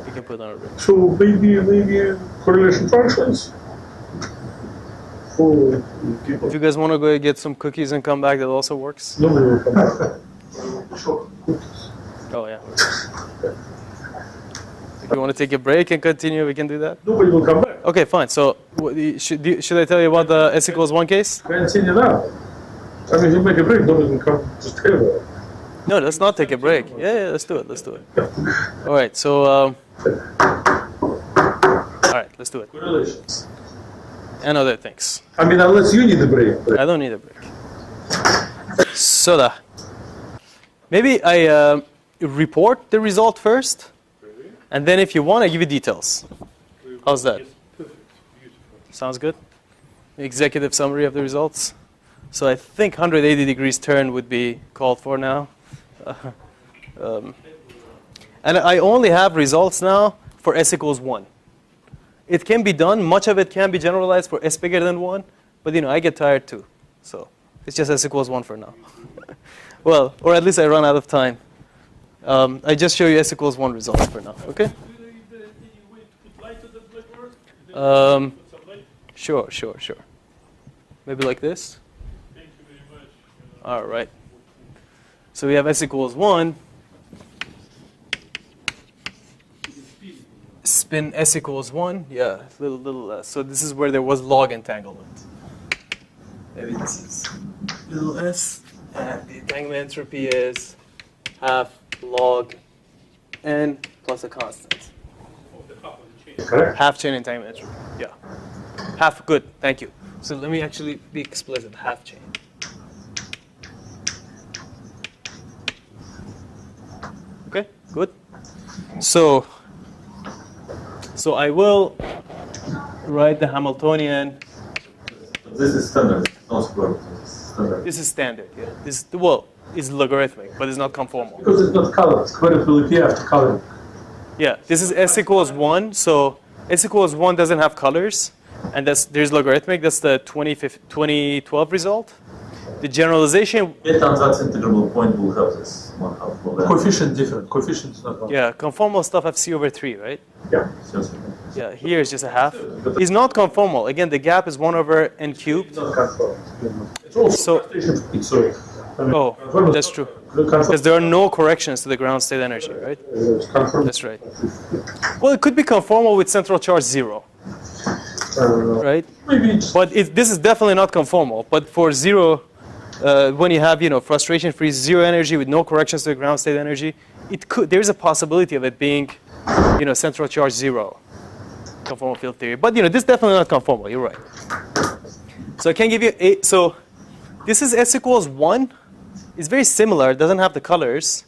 You can put it on a ring. So maybe correlation functions. For people. If you guys want to go get some cookies and come back, that also works. No, we will come back. Sure. Oh yeah. If you want to take a break and continue, we can do that. Nobody will come back. Okay, fine. So should I tell you about the s equals 1 case? Continue now. I mean, if you make a break, nobody will come. Just tell them. No, let's not take a break. Yeah, let's do it. Let's do it. All right. So all right, let's do it. Correlations. And other things. I mean, unless you need a break. I don't need a break. So maybe I report the result first, and then if you want, I give you details. How's that? Sounds good? Executive summary of the results. So I think 180 degrees turn would be called for now. And I only have results now for s equals 1. It can be done. Much of it can be generalized for s bigger than 1. But, I get tired too. So it's just s equals 1 for now. Well, or at least I run out of time. I just show you s equals 1 results for now. Okay? Sure. Maybe like this. All right. So we have s equals 1. Spin s equals 1. Yeah, little less. So this is where there was log entanglement. Maybe this is little s. And the entanglement entropy is half log n plus a constant. Correct? Half chain entanglement entropy. Yeah. Half, good. Thank you. So let me actually be explicit. Half chain. Okay, good. So I will write the Hamiltonian. This is standard, no square. Standard. This is standard, yeah. It's logarithmic, but it's not conformal. Because it's not colored. Square will appear after coloring. Yeah, this is s equals 1, so s equals 1 doesn't have colors, and there's logarithmic. That's the 2012 result. The generalization. Yet on that integrable point will have this 1/2 log n. Coefficient different. Coefficient is not one. Yeah, conformal stuff have c over 3, right? Yeah. Yeah, here is just a half. It's not conformal. Again, the gap is 1 over n cubed. It's not conformal. It's also So- frustration. Sorry. I mean, Oh, conformal- that's true. Conformal- Because there are no corrections to the ground state energy, right? it's conformal. That's right. Well, it could be conformal with central charge 0, right? Maybe it's But this is definitely not conformal. But for 0, when you have frustration-free 0 energy with no corrections to the ground state energy, there's a possibility of it being central charge 0, conformal field theory. But this is definitely not conformal. You're right. So I can give you 8. So this is s equals 1. It's very similar. It doesn't have the colors.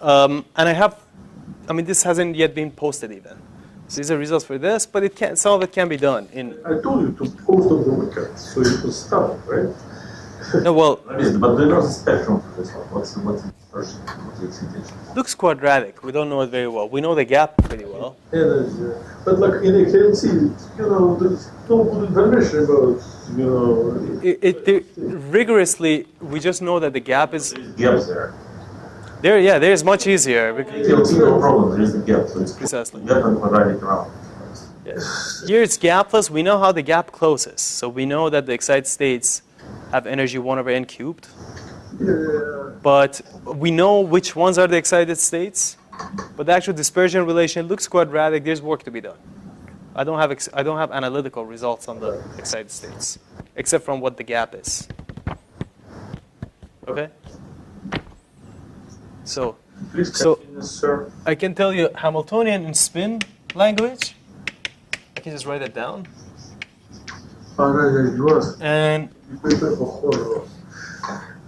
And this hasn't yet been posted even. So these are results for this, but some of it can be done in. I told you to post on the weekend, so you could stop, right? No, well, But there's no spectrum for this one. What's the dispersion? What's the excitation? looks quadratic. We don't know it very well. We know the gap pretty well. Energy. But like in XLT, there's no good information about, Rigorously, we just know that the gap is There's gaps there. there. Yeah, there is much easier. Because, XLT, no problem. There is a gap. So it's Precisely. gap and quadratic around. Here it's gapless. We know how the gap closes. So we know that the excited states have energy 1 over n cubed. But we know which ones are the excited states. But the actual dispersion relation looks quadratic. There's work to be done. I don't have analytical results on the excited states, except from what the gap is. Okay? So sir. I can tell you Hamiltonian in spin language. I can just write it down. And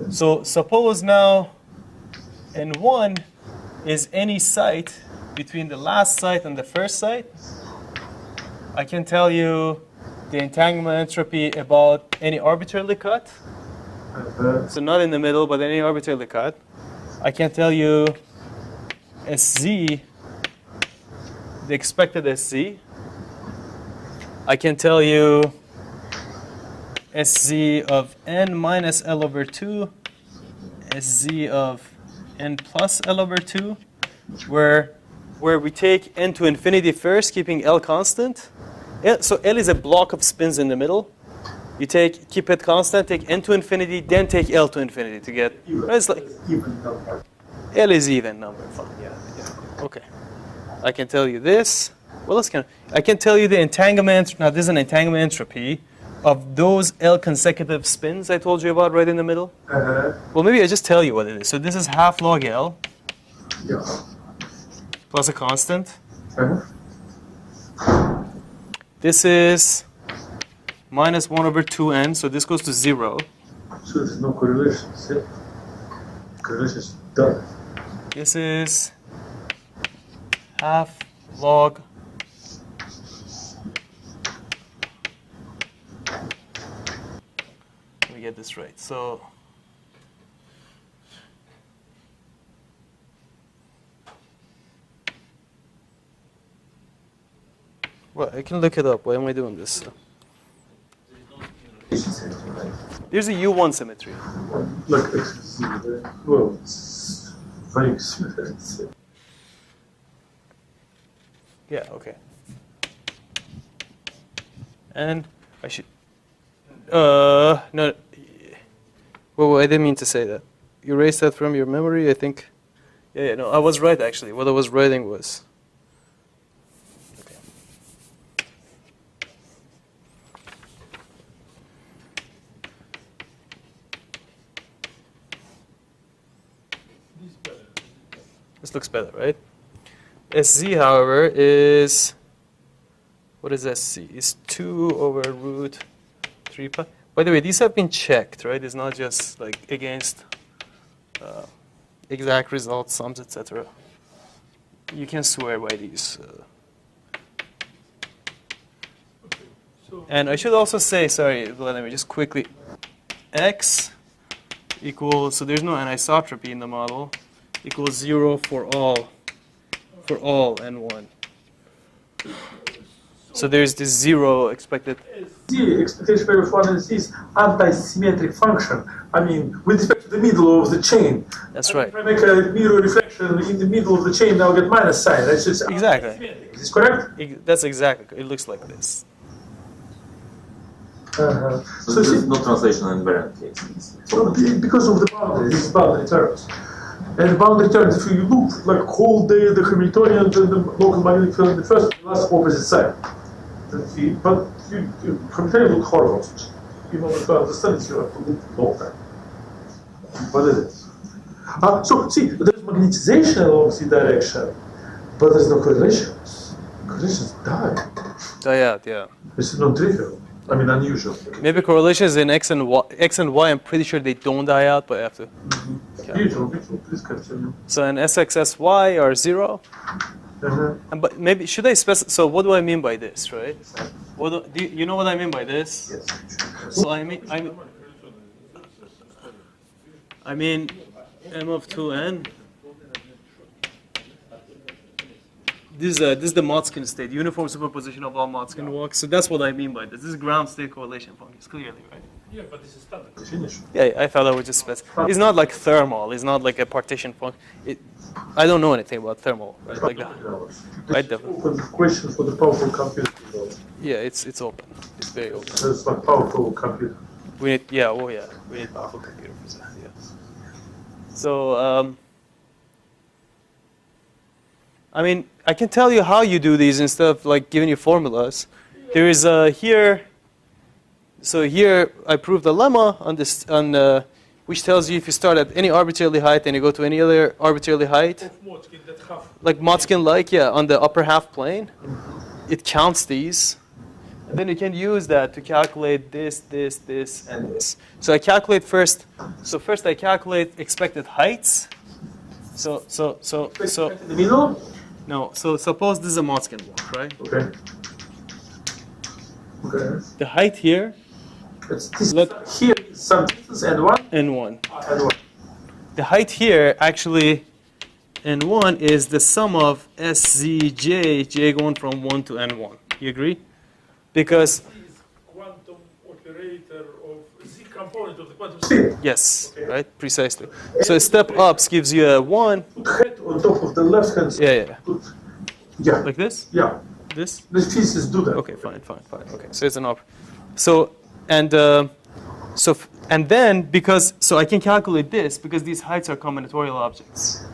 so suppose now N1 is any site between the last site and the first site. I can tell you the entanglement entropy about any arbitrarily cut. So not in the middle, but any arbitrarily cut. I can tell you SZ, the expected SZ. I can tell you SZ of n minus L over 2, SZ of n plus L over 2, where we take n to infinity first, keeping L constant. So L is a block of spins in the middle. You keep it constant, take n to infinity, then take L to infinity to get. It's like Even number. L is even number. Fine. Yeah. Okay. I can tell you this. Well, I can tell you the entanglement. Now, this is an entanglement entropy of those L consecutive spins I told you about right in the middle. Well, maybe I just tell you what it is. So this is half log L plus a constant. This is minus 1 over 2n, so this goes to 0. So there's no correlation. See? Correlation is done. This is half log let me get this right. So well, I can look it up. Why am I doing this? There's a U1 symmetry. Like, well, it's very similar. Yeah, okay. And I should no. Well, I didn't mean to say that. You erased that from your memory, I think. Yeah, no, I was right actually. What I was writing was this looks better, right? SZ, however, is, what is SC? It's 2 over root 3 pi. By the way, these have been checked, right? It's not just like against exact results, sums, etc. You can swear by these. And I should also say, sorry, let me just quickly, X equals, so there's no anisotropy in the model, equals 0 for all n1. So there's this 0 expected. The expectation value of one is anti-symmetric function. I mean, with respect to the middle of the chain. That's right. If I make a mirror reflection in the middle of the chain, I'll get minus sign. That's just exactly. Is this correct? That's exactly. It looks like this. So there's no translation invariant case. So because of the boundaries, these boundary terms. And the boundary terms, if you look like whole day, the Hamiltonian and the local magnetic field in the first and last opposite side. But Hamiltonian look horrible. In order to understand it, you have to look long time. What is it? So see, there's magnetization along the direction, but there's no correlations. Correlations die. Die out, yeah. It's non-trivial. I mean, unusual. Maybe correlations in X and Y, I'm pretty sure they don't die out, but I have to. Beautiful, please continue. So in SXSY are 0. And but maybe should I specify? So what do I mean by this, right? What do you know what I mean by this? Yes. So I mean I mean, M of 2n. This is the Motzkin state, uniform superposition of all Motzkin walks. So that's what I mean by this. This is ground state correlation functions, clearly, right? Yeah, but this is standard definition. Yeah, I thought I would just specify. It's not like thermal. It's not like a partition function. I don't know anything about thermal, right? Like that. Right, definitely. Open question for the powerful computer. Yeah, it's open. It's very open. It's like powerful computer. We need, yeah, oh yeah, we need powerful computer for that. Yeah. So, I mean, I can tell you how you do these instead of like giving you formulas. There is here. So here I prove the lemma on this which tells you if you start at any arbitrarily height and you go to any other arbitrarily height, like Motzkin, yeah, on the upper half plane, it counts these. And then you can use that to calculate this, and this. So I calculate first. So first I calculate expected heights. So. The middle? No. So suppose this is a Motzkin walk, right? Okay. Okay. The height here. It's this here is some distance n1. N1. N1. The height here actually, N1 is the sum of SZJ, J going from 1 to N1. You agree? Because Quantum operator of Z component of the quantum state. yes, okay. Right, precisely. So step ups gives you a 1. Put head on top of the left hand side. Yeah. Yeah. Like this? Yeah. This? The physicists do that. Okay, fine. Okay, so it's an op. So and then because I can calculate this because these heights are combinatorial objects.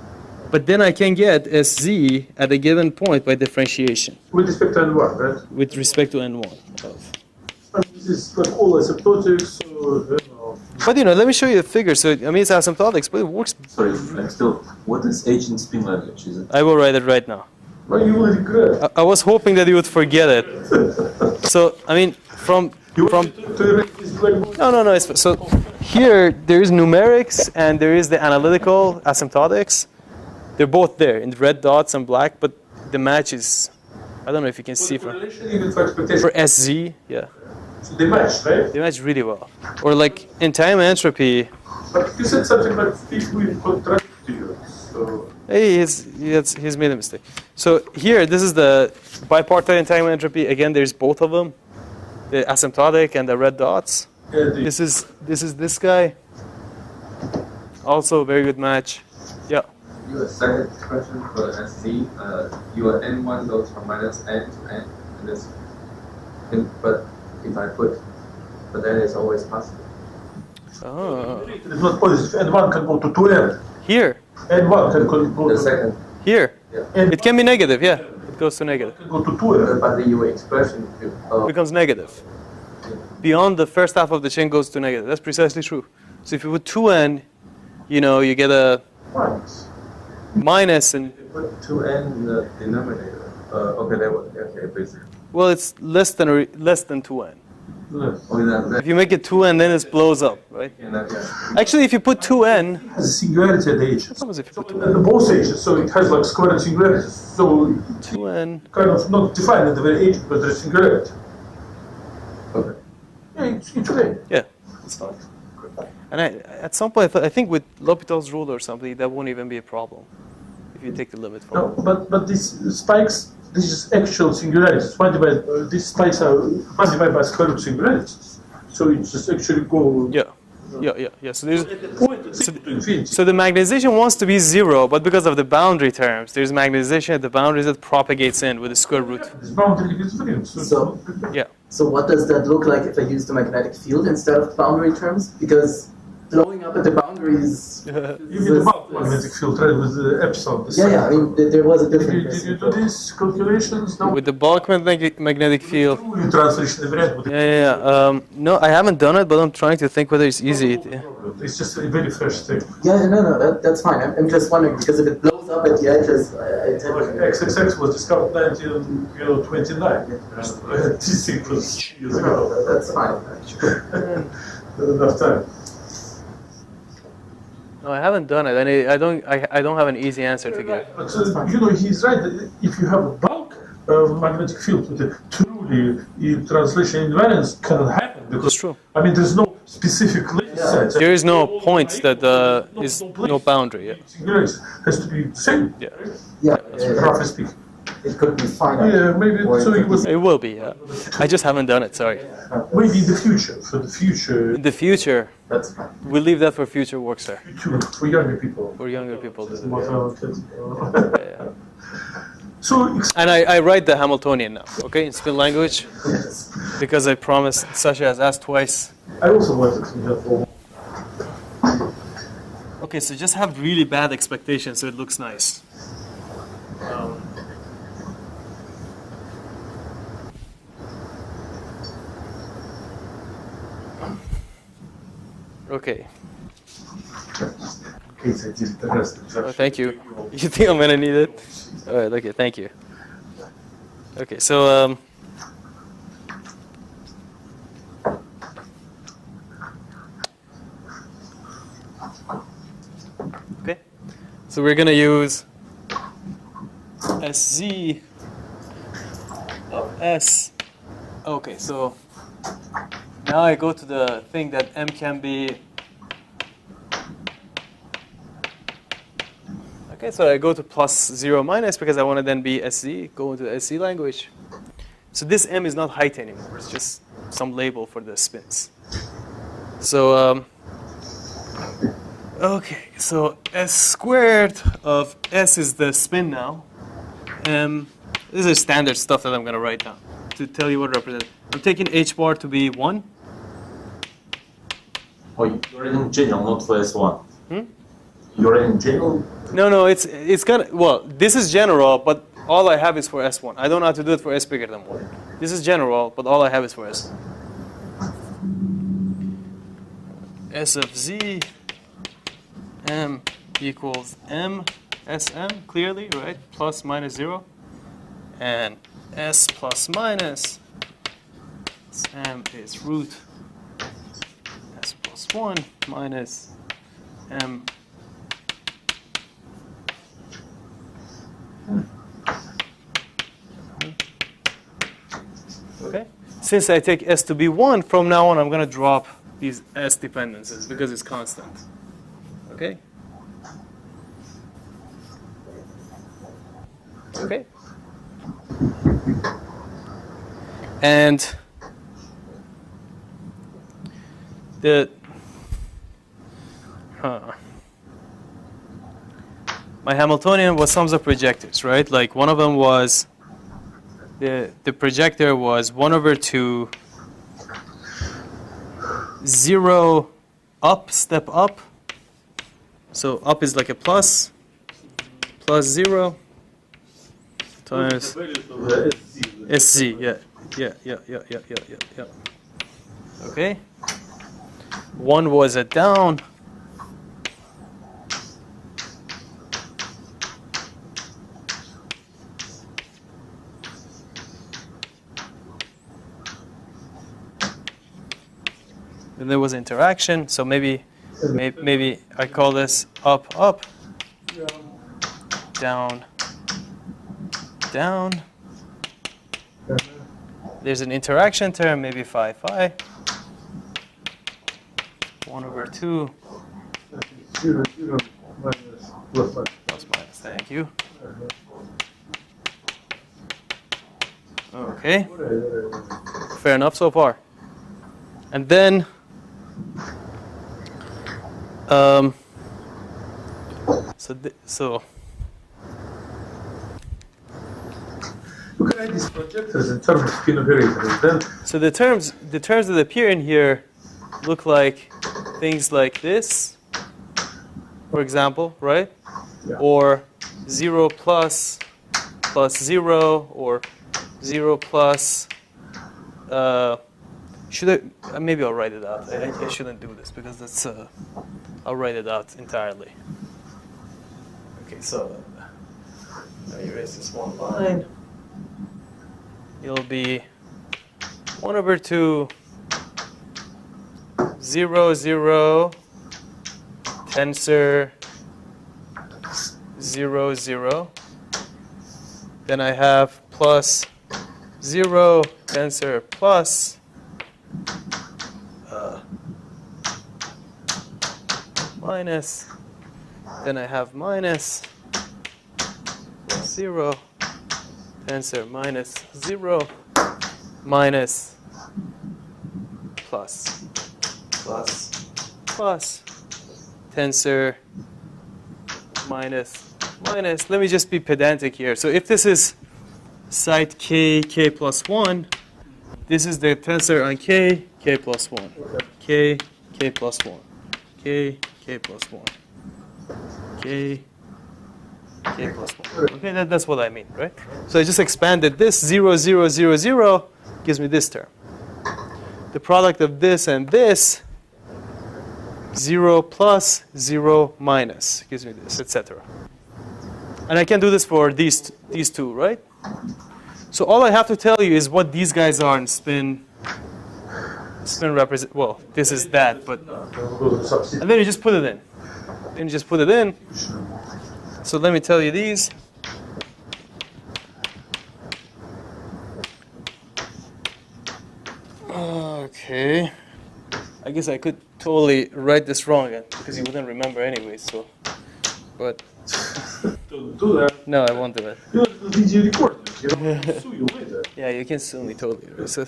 But then I can get SZ at a given point by differentiation. With respect to N1, right? With respect to N1. And this is like all asymptotics, so, But let me show you the figure. So I mean it's asymptotics, but it works. Sorry, I'm still. What is H in spin language? Is it? I will write it right now. well, you will regret. I was hoping that you would forget it. So I mean from You want to erase this blackboard? no. So here there is numerics and there is the analytical asymptotics. They're both there in red dots and black, but the match is, I don't know if you can see for SZ, yeah. So they match, right? They match really well. Or like entanglement entropy. But you said something like if we contract to you. So Hey, he's made a mistake. So here, this is the bipartite entanglement entropy. Again, there's both of them, the asymptotic and the red dots. yeah, This is this guy. Also a very good match. Yeah. Your second expression for SC, your n1 goes from minus n to n, and this, but if I put, but then it's always positive. Oh. it's not positive. N1 can go to 2n. Here. N1 can go The to second, Here. yeah. It can be negative, yeah. It goes to negative. Can go to 2n. But your expression, It becomes negative. Beyond the first half of the chain goes to negative. That's precisely true. So if you put 2n, you get a minus and put 2n in the denominator. Okay, that was, okay, basically. well, it's less than 2n. Okay, that If you make it 2n, then it blows up, right? yeah. Actually, if you put 2n, Has a singularity at the edges. what happens if you put At both edges, so it has like square singularities. So 2n? kind of not defined at the very edge, but there's singularity. Okay. Yeah, it's okay. Yeah, it's fine. And at some point, I think with L'Hopital's rule or something, that won't even be a problem if you take the limit from No, but these spikes, this is actual singularities. These spikes are quantified by square root singularities. So it just actually go. Yeah. So there's Point to infinity. so the magnetization wants to be 0, but because of the boundary terms, there's magnetization at the boundaries that propagates in with the square root. This boundary is real. So- Yeah. So what does that look like if I use the magnetic field instead of boundary terms? Because blowing up at the boundaries. you get the bulk magnetic field, right, with the epsilon. The Yeah, I mean, there was a Did difference. you do these calculations? No. With the bulk magnetic field. You translation event. Yeah. No, I haven't done it, but I'm trying to think whether it's easy. It's just a very fresh thing. Yeah, no, that's fine. I'm just wondering because if it blows up at the edges, I tend Like to. XXX was discovered 1929. This thing was years ago. That's fine. Not enough time. No, I haven't done it, and I don't have an easy answer to give. But he's right. If you have a bulk magnetic field with a truly translation invariance, cannot happen because That's true. I mean, there's no specifically Yeah. said. There is no points that is no boundary. Yeah. Singularities has to be the same. Yeah. Yeah, Roughly speaking. it could be finite. Yeah, maybe Or it so. could It was It will be. Yeah. I just haven't done it. Sorry. maybe in the future. For the future, In the future, That's fine. we'll leave that for future work, sir. for younger people. For younger people to do. More Yeah. talented. Yeah. So And I write the Hamiltonian now, okay, in spin language, because I promised Sasha has asked twice. I also wanted to have all. Okay, so just have really bad expectations so it looks nice. Okay. Case I did the rest. Oh, thank you. You think I'm gonna need it? All right. Okay. Thank you. Okay. So okay. So we're gonna use SZ of S. Okay. So now I go to the thing that M can be. Okay, so I go to plus 0 minus because I want to then be SZ, go into the SZ language. So this M is not height anymore. It's just some label for the spins. So, okay, so S squared of S is the spin now. This is standard stuff that I'm going to write down to tell you what it represents. I'm taking H bar to be 1. Oh, you're in general, not for S1. You're in general? No, it's gonna, well, this is general, but all I have is for S1. I don't know how to do it for S bigger than 1. This is general, but all I have is for S. S of Z, M equals M, SM, clearly, right? Plus minus 0. And S plus minus, M is root S plus 1 minus M. Okay. Since I take S to be 1, from now on I'm going to drop these S dependencies because it's constant. Okay? Okay. And my Hamiltonian was sums of projectors, right? Like one of them was the projector was 1/2 0 up, step up. So up is like a plus 0 times SZ. Yeah. Okay. One was a down. Then there was interaction, so maybe I call this up, up, down, down. There's an interaction term, maybe phi phi. 1/2 0, 0, minus, plus, minus. plus minus. Thank you. Okay. Fair enough so far. And then so You can write these projectors in terms of spin operators. Then so the terms that appear in here look like things like this, for example, right? Yeah. Or 0 plus 0, or 0 plus. Should I? Maybe I'll write it out. I shouldn't do this because that's. I'll write it out entirely. Okay, so now erase this one line. It'll be 1/2 0, 0 tensor 0, 0. Then I have plus 0 tensor plus minus. Then I have minus plus 0, tensor minus 0, minus plus, tensor minus, minus. Let me just be pedantic here. So if this is site k plus 1, this is the tensor on k plus 1. K plus 1. K plus 1. K plus 1. Okay, that's what I mean, right? So I just expanded this 0, 0, 0, 0 gives me this term. The product of this and this, 0 plus 0 minus gives me this, etc. And I can do this for these two, right? So all I have to tell you is what these guys are in spin represent. Well, this is that, but and then you just put it in. So let me tell you these. Okay. I guess I could totally write this wrong again because you wouldn't remember anyway. So, but Don't do that. no, I won't do it. You know, video recording. You know, sue you later. Yeah, you can sue me totally. Right? So,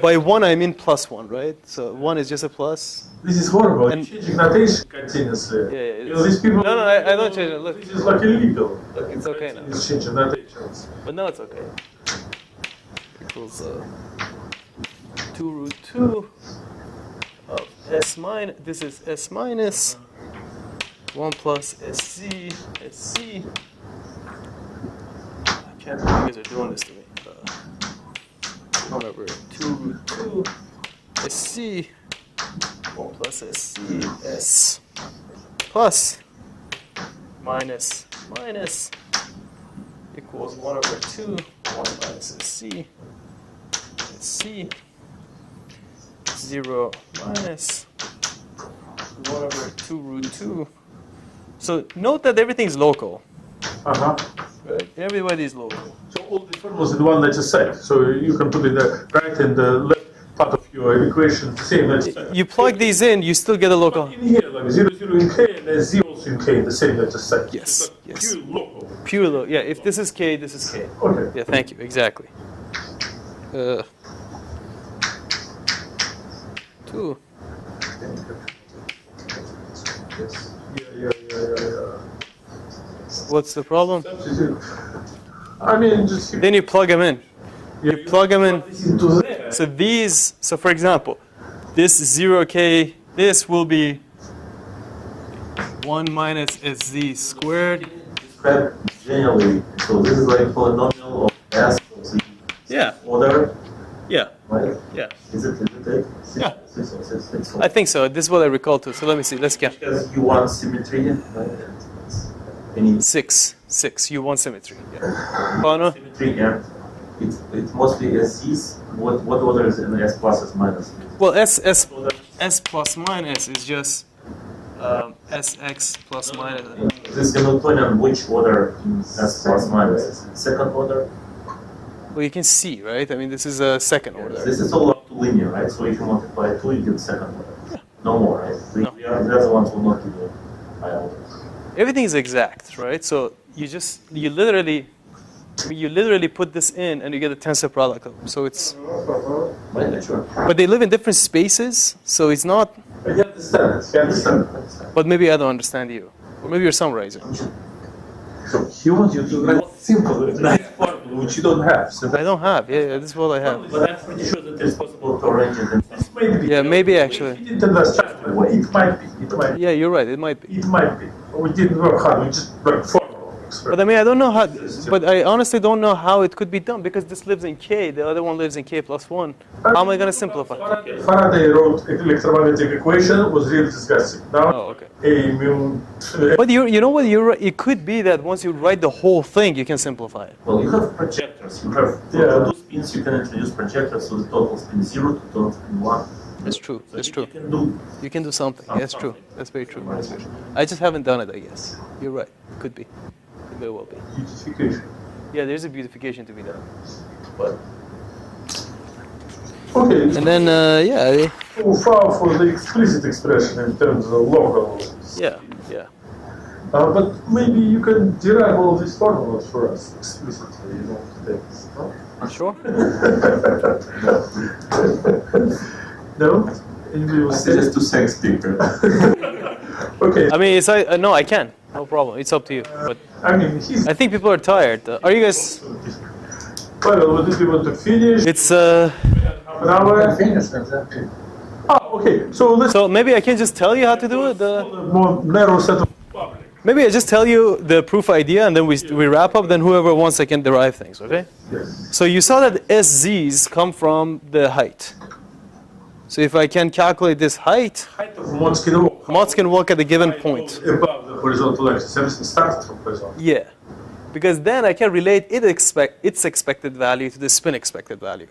by 1 I mean plus 1, right? So 1 is just a plus. This is horrible. And- Changing notation continuously. Yeah, You know, these people. No, I don't change it. Look, This is like illegal. it's okay now. It's changing notations. But now it's okay. Equals 2 root 2 of s minus. This is s minus 1 plus sc. I can't believe you guys are doing this to me. 1 over 2 root 2 sc 1 plus sc s plus minus minus equals 1 over 2 1 minus sc 0 minus 1 over 2 root 2. So note that everything's local. Uh-huh. Right? Everybody is local. So all the formulas in one letter set. So you can put in the right and the left part of your equation the same letter set. You plug these in, you still get a local. In here, like 0, 0 in K and then Z also in K, the same letter set. Yes, It's like yes. pure local. Pure local. Yeah, if this is K, this is K. Okay. Yeah, thank you. Exactly. 2. Yeah. What's the problem? Substitute. I mean, just Then you plug them in. you Plug them in. this into there. So these, so for example, this 0k, this will be 1 minus sz squared. Describe generally. So this is like polynomial of S of the Yeah, order, yeah, right? yeah. Is it it? Yeah. Six. I think so. This is what I recall too. So let me see. Let's count. Because you want symmetry, right? Any 6. You want symmetry. Yeah. Oh no. symmetry, and it's mostly SCs. What order is in S plus S minus? Well, S plus minus is just Sx plus minus. This Hamiltonian, which order in S plus minus? Is it second order? Well, you can see, right? I mean, this is a second order. This is all up to linear, right? So if you multiply 2, you get second order. No more, right? No. We are the other ones will not give you high orders. Everything is exact, right? So you literally put this in and you get a tensor product of them. So it's, Right, sure. but they live in different spaces, so it's not. I understand. I understand. But maybe I don't understand you, or maybe you're summarizing. So he wants you to write simple, nice formula, which you don't have. So I don't have. Yeah, this is what I have. But I'm pretty sure that it's possible to arrange it in this might be. Yeah, maybe actually. If you didn't understand, it might be. It might be. Yeah, you're right. It might be. It might be. We didn't work hard. We just like formula. But I mean, I don't know how. But I honestly don't know how it could be done because this lives in K. The other one lives in K plus 1. How am I going to simplify? Faraday wrote electromagnetic equation was really disgusting. Now, Oh, okay. A mu. But you know what? It could be that once you write the whole thing, you can simplify it. Well, you have projectors. You have for two spins. You can introduce projectors, so the total spin 0 to total spin 1. That's true. So That's you true. can do something. Yeah, that's true. That's very true. That's very true. I just haven't done it, I guess. You're right. Could be. It may well be. Beautification. Yeah, there's a beautification to be done. But Okay. and then yeah. too far for the explicit expression in terms of local. Yeah, yeah. But maybe you can derive all these formulas for us explicitly, things, no? Sure. No? Anybody will say? Just to sex people. Okay. I mean, it's no, I can. No problem. It's up to you. But I mean, he's. I think people are tired. Are you guys? Well, what did you want to finish? It's An hour? Freeness, for example. Okay. So let's. so maybe I can just tell you how to do it. A more narrow set of public. Maybe I just tell you the proof idea, and then we wrap up. Then whoever wants, I can derive things. Okay? Yes. So you saw that SZs come from the height. So if I can calculate this height, Height of Motzkin walk. Motzkin walk at a given point. Above the horizontal axis. Everything starts from horizontal. Yeah. Because then I can relate its expected value to the spin expected value.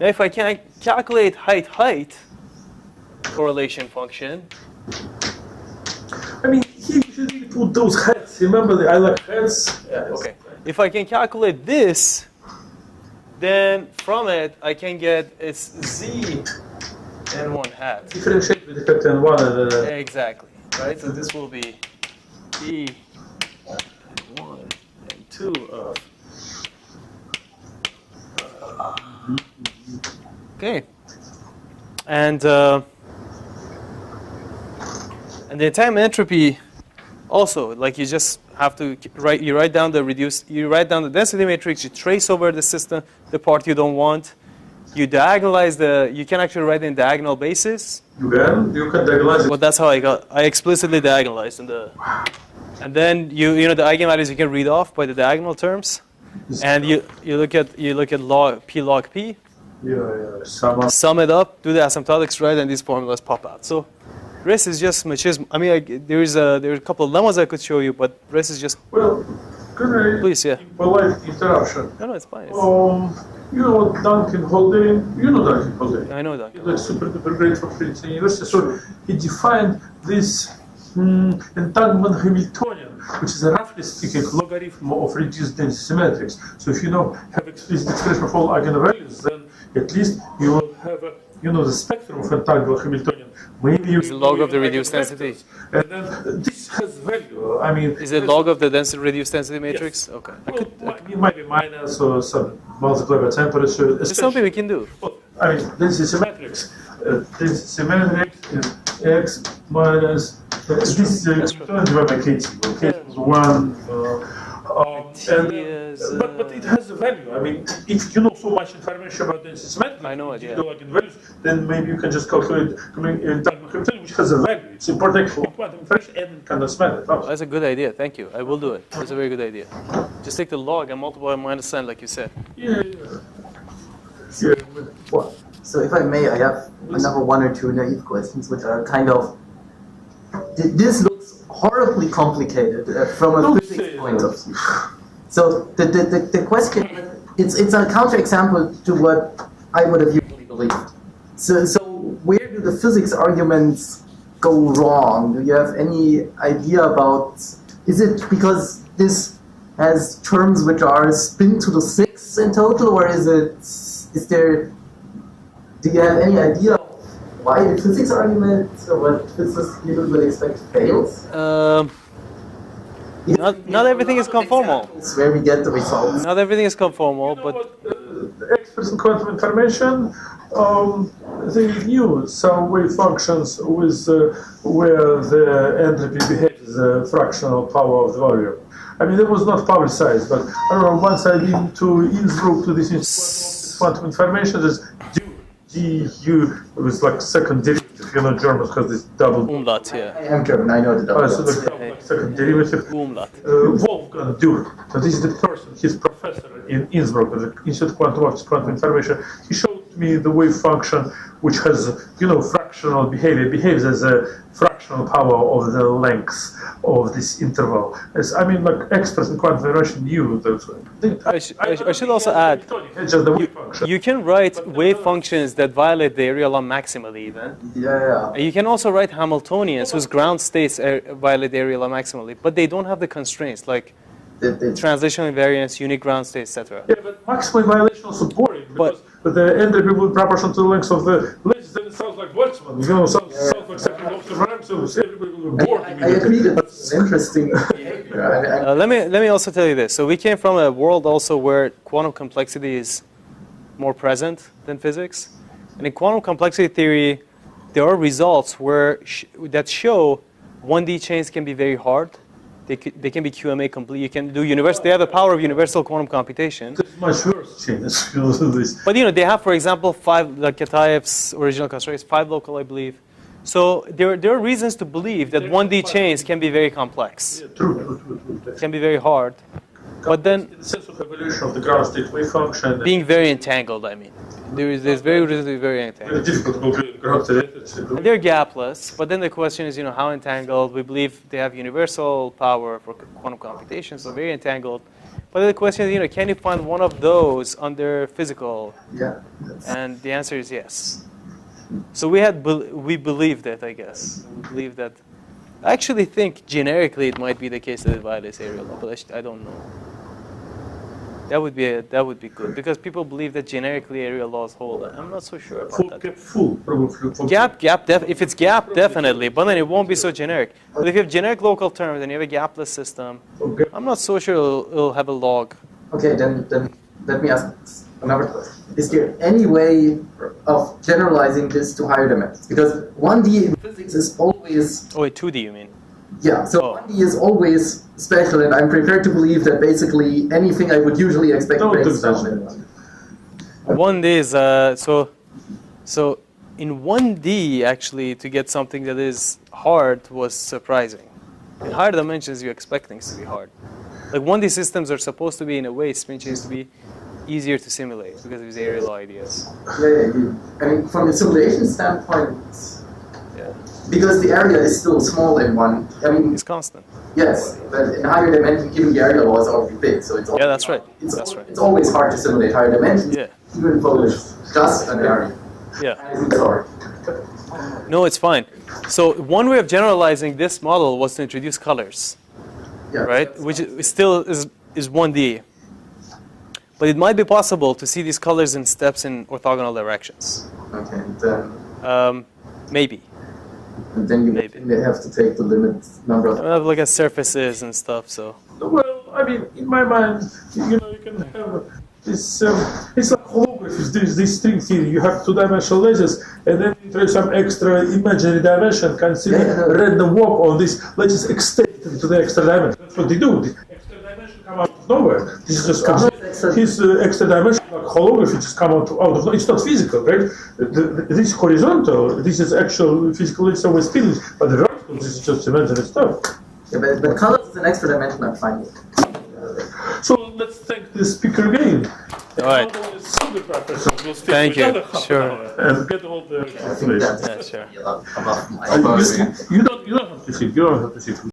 Now if I can calculate height correlation function, I mean, he usually put those heads. Remember, I like heads. Yeah, okay. If I can calculate this, then from it I can get its z n1 hat. Differentiate with effect n1 and Exactly. Right? So this will be e n1 and 2 of. Okay. And the entanglement entropy also, like you just have to write down the density matrix, you trace over the system the part you don't want, you diagonalize you can actually write in diagonal basis. you can diagonalize it. Well, that's how I explicitly diagonalized and then you know the eigenvalues you can read off by the diagonal terms, and you look at log p. Yeah. Sum it up, do the asymptotics right, and these formulas pop out. So rest is just machismo. I mean, there are a couple of lemmas I could show you, but rest is just. Well, can I? Please, yeah. Polite interruption. No, it's fine. You know Duncan Haldane? You know Duncan Haldane? I know that. He's like super duper great from Princeton University. So he defined this entanglement Hamiltonian, which is roughly speaking logarithm of reduced density symmetrics. So if you have explicit expression of all eigenvalues, then at least you will have the spectrum of entangled Hamiltonian. Maybe you Is it log of the reduced density? And then this has value. I mean, Is it log of the reduced density matrix? Yes. Okay. It might be minus or some multiplied by temperature. It's something we can do. Well, I mean, density symmetrics. Density symmetrics is x minus. This is divided by kt. Kt was 1. But it has a value. I mean, if you know so much information about density symmetrics, I know it, yeah. values, then maybe you can just calculate entanglement Hamiltonian, which has a value. It's important in quantum information and in kind of symmetrics. That's a good idea. Thank you. I will do it. That's a very good idea. Just take the log and multiply by minus sign, like you said. Yeah. What? So if I may, I have another one or two naive questions, which are kind of. This looks horribly complicated from a physics point of view. So the question, it's a counterexample to what I would have usually believed. So where do the physics arguments go wrong? Do you have any idea about? Is it because this has terms which are spin to the 6 in total, or is there? Do you have any idea why the physics argument or what physicists would expect fails? Not everything is conformal. Where we get the results. Not everything is conformal, but Experts in quantum information, they knew some wave functions with where the entropy behaves as a fractional power of the volume. I mean, it was not publicized, but I remember once I've been to Innsbruck to this institute of quantum information, there's DU, it was like second derivative, German has this double. umlaut, yeah. I am German, I know the double. So the second derivative. Umlaut. Wolfgang Dürr, so this is the person, he's professor in Innsbruck at the Institute of Quantum Information. He showed me the wave function which has, fractional behavior, behaves as a fractional power of the length of this interval. I mean, like experts in quantum information knew that. I should also add, It's just the wave function. you can write wave functions that violate the area law maximally even. Yeah. And you can also write Hamiltonians whose ground states violate the area law maximally, but they don't have the constraints like The translational invariance, unique ground state, etc. Yeah, but maximally violation is also boring because the entropy will be proportional to the length of the lattice. Then it sounds like Boltzmann, sounds like something of the rank, so everybody will be bored. I agree that it's an interesting behavior. Let me also tell you this. So we came from a world also where quantum complexity is more present than physics. And in quantum complexity theory, there are results that show 1D chains can be very hard. They can be QMA complete. You can do they have the power of universal quantum computation. It's much worse chains. But they have, for example, 5, like Kataev's original construct is 5 local, I believe. So there are reasons to believe that 1D chains can be very complex. Yeah, true. Can be very hard. But then, in the sense of evolution of the ground state wave function, being very entangled, I mean. There's very reason to be very very entangled. difficult to calculate the ground state. And they're gapless, but then the question is, how entangled? We believe they have universal power for quantum computation, so very entangled. But then the question is, can you find one of those under physical? Yeah. And the answer is yes. So we believe that, I guess. We believe that. I actually think generically it might be the case that it violates area law, but I don't know. That would be good because people believe that generically area laws hold. I'm not so sure about that. Probably. If it's gap, definitely, but then it won't be so generic. But if you have generic local terms and you have a gapless system, I'm not so sure it'll have a log. Okay, then let me ask another question. Is there any way of generalizing this to higher dimensions? Because 1D in physics is always... Oh, wait, 2D you mean? Yeah, so 1D is always special, and I'm prepared to believe that basically anything I would usually expect breaks down in 1D. 1D is, so in 1D, actually, to get something that is hard was surprising. In higher dimensions, you expect things to be hard. Like 1D systems are supposed to be, in a way, spin chains to be easier to simulate because of these area law ideas. Yeah. I mean, from a simulation standpoint, because the area is still small in one. I mean, it's constant. Yes, but in higher dimensions, given the area law is already big, so it's that's right. It's always hard to simulate higher dimensions. Yeah. Even though it's just an area. Yeah. Sorry. No, it's fine. So one way of generalizing this model was to introduce colors, right? Which still is 1D. But it might be possible to see these colors in steps in orthogonal directions. Okay, then. Maybe. And then you may have to take the limit number of... Look at surfaces and stuff, so... Well, I mean, in my mind, you can have this, it's like holographies, this string theory. You have two-dimensional ledges, and then you introduce some extra imaginary dimension, consider random walk on this, let's just extend it to the extra dimension. That's what they do. The extra dimension come out of nowhere. This is just his extra dimension, like holography, just come out of nowhere. It's not physical, right? This horizontal, this is actual physical, it's always spinning, but the vertical, this is just imaginary stuff. Yeah, but colors is an extra dimension, I'm fine with. So let's thank the speaker again. All right. Thank you. Sure. And get all the calculations. Yeah, sure. You don't have to sit. You don't have to sit.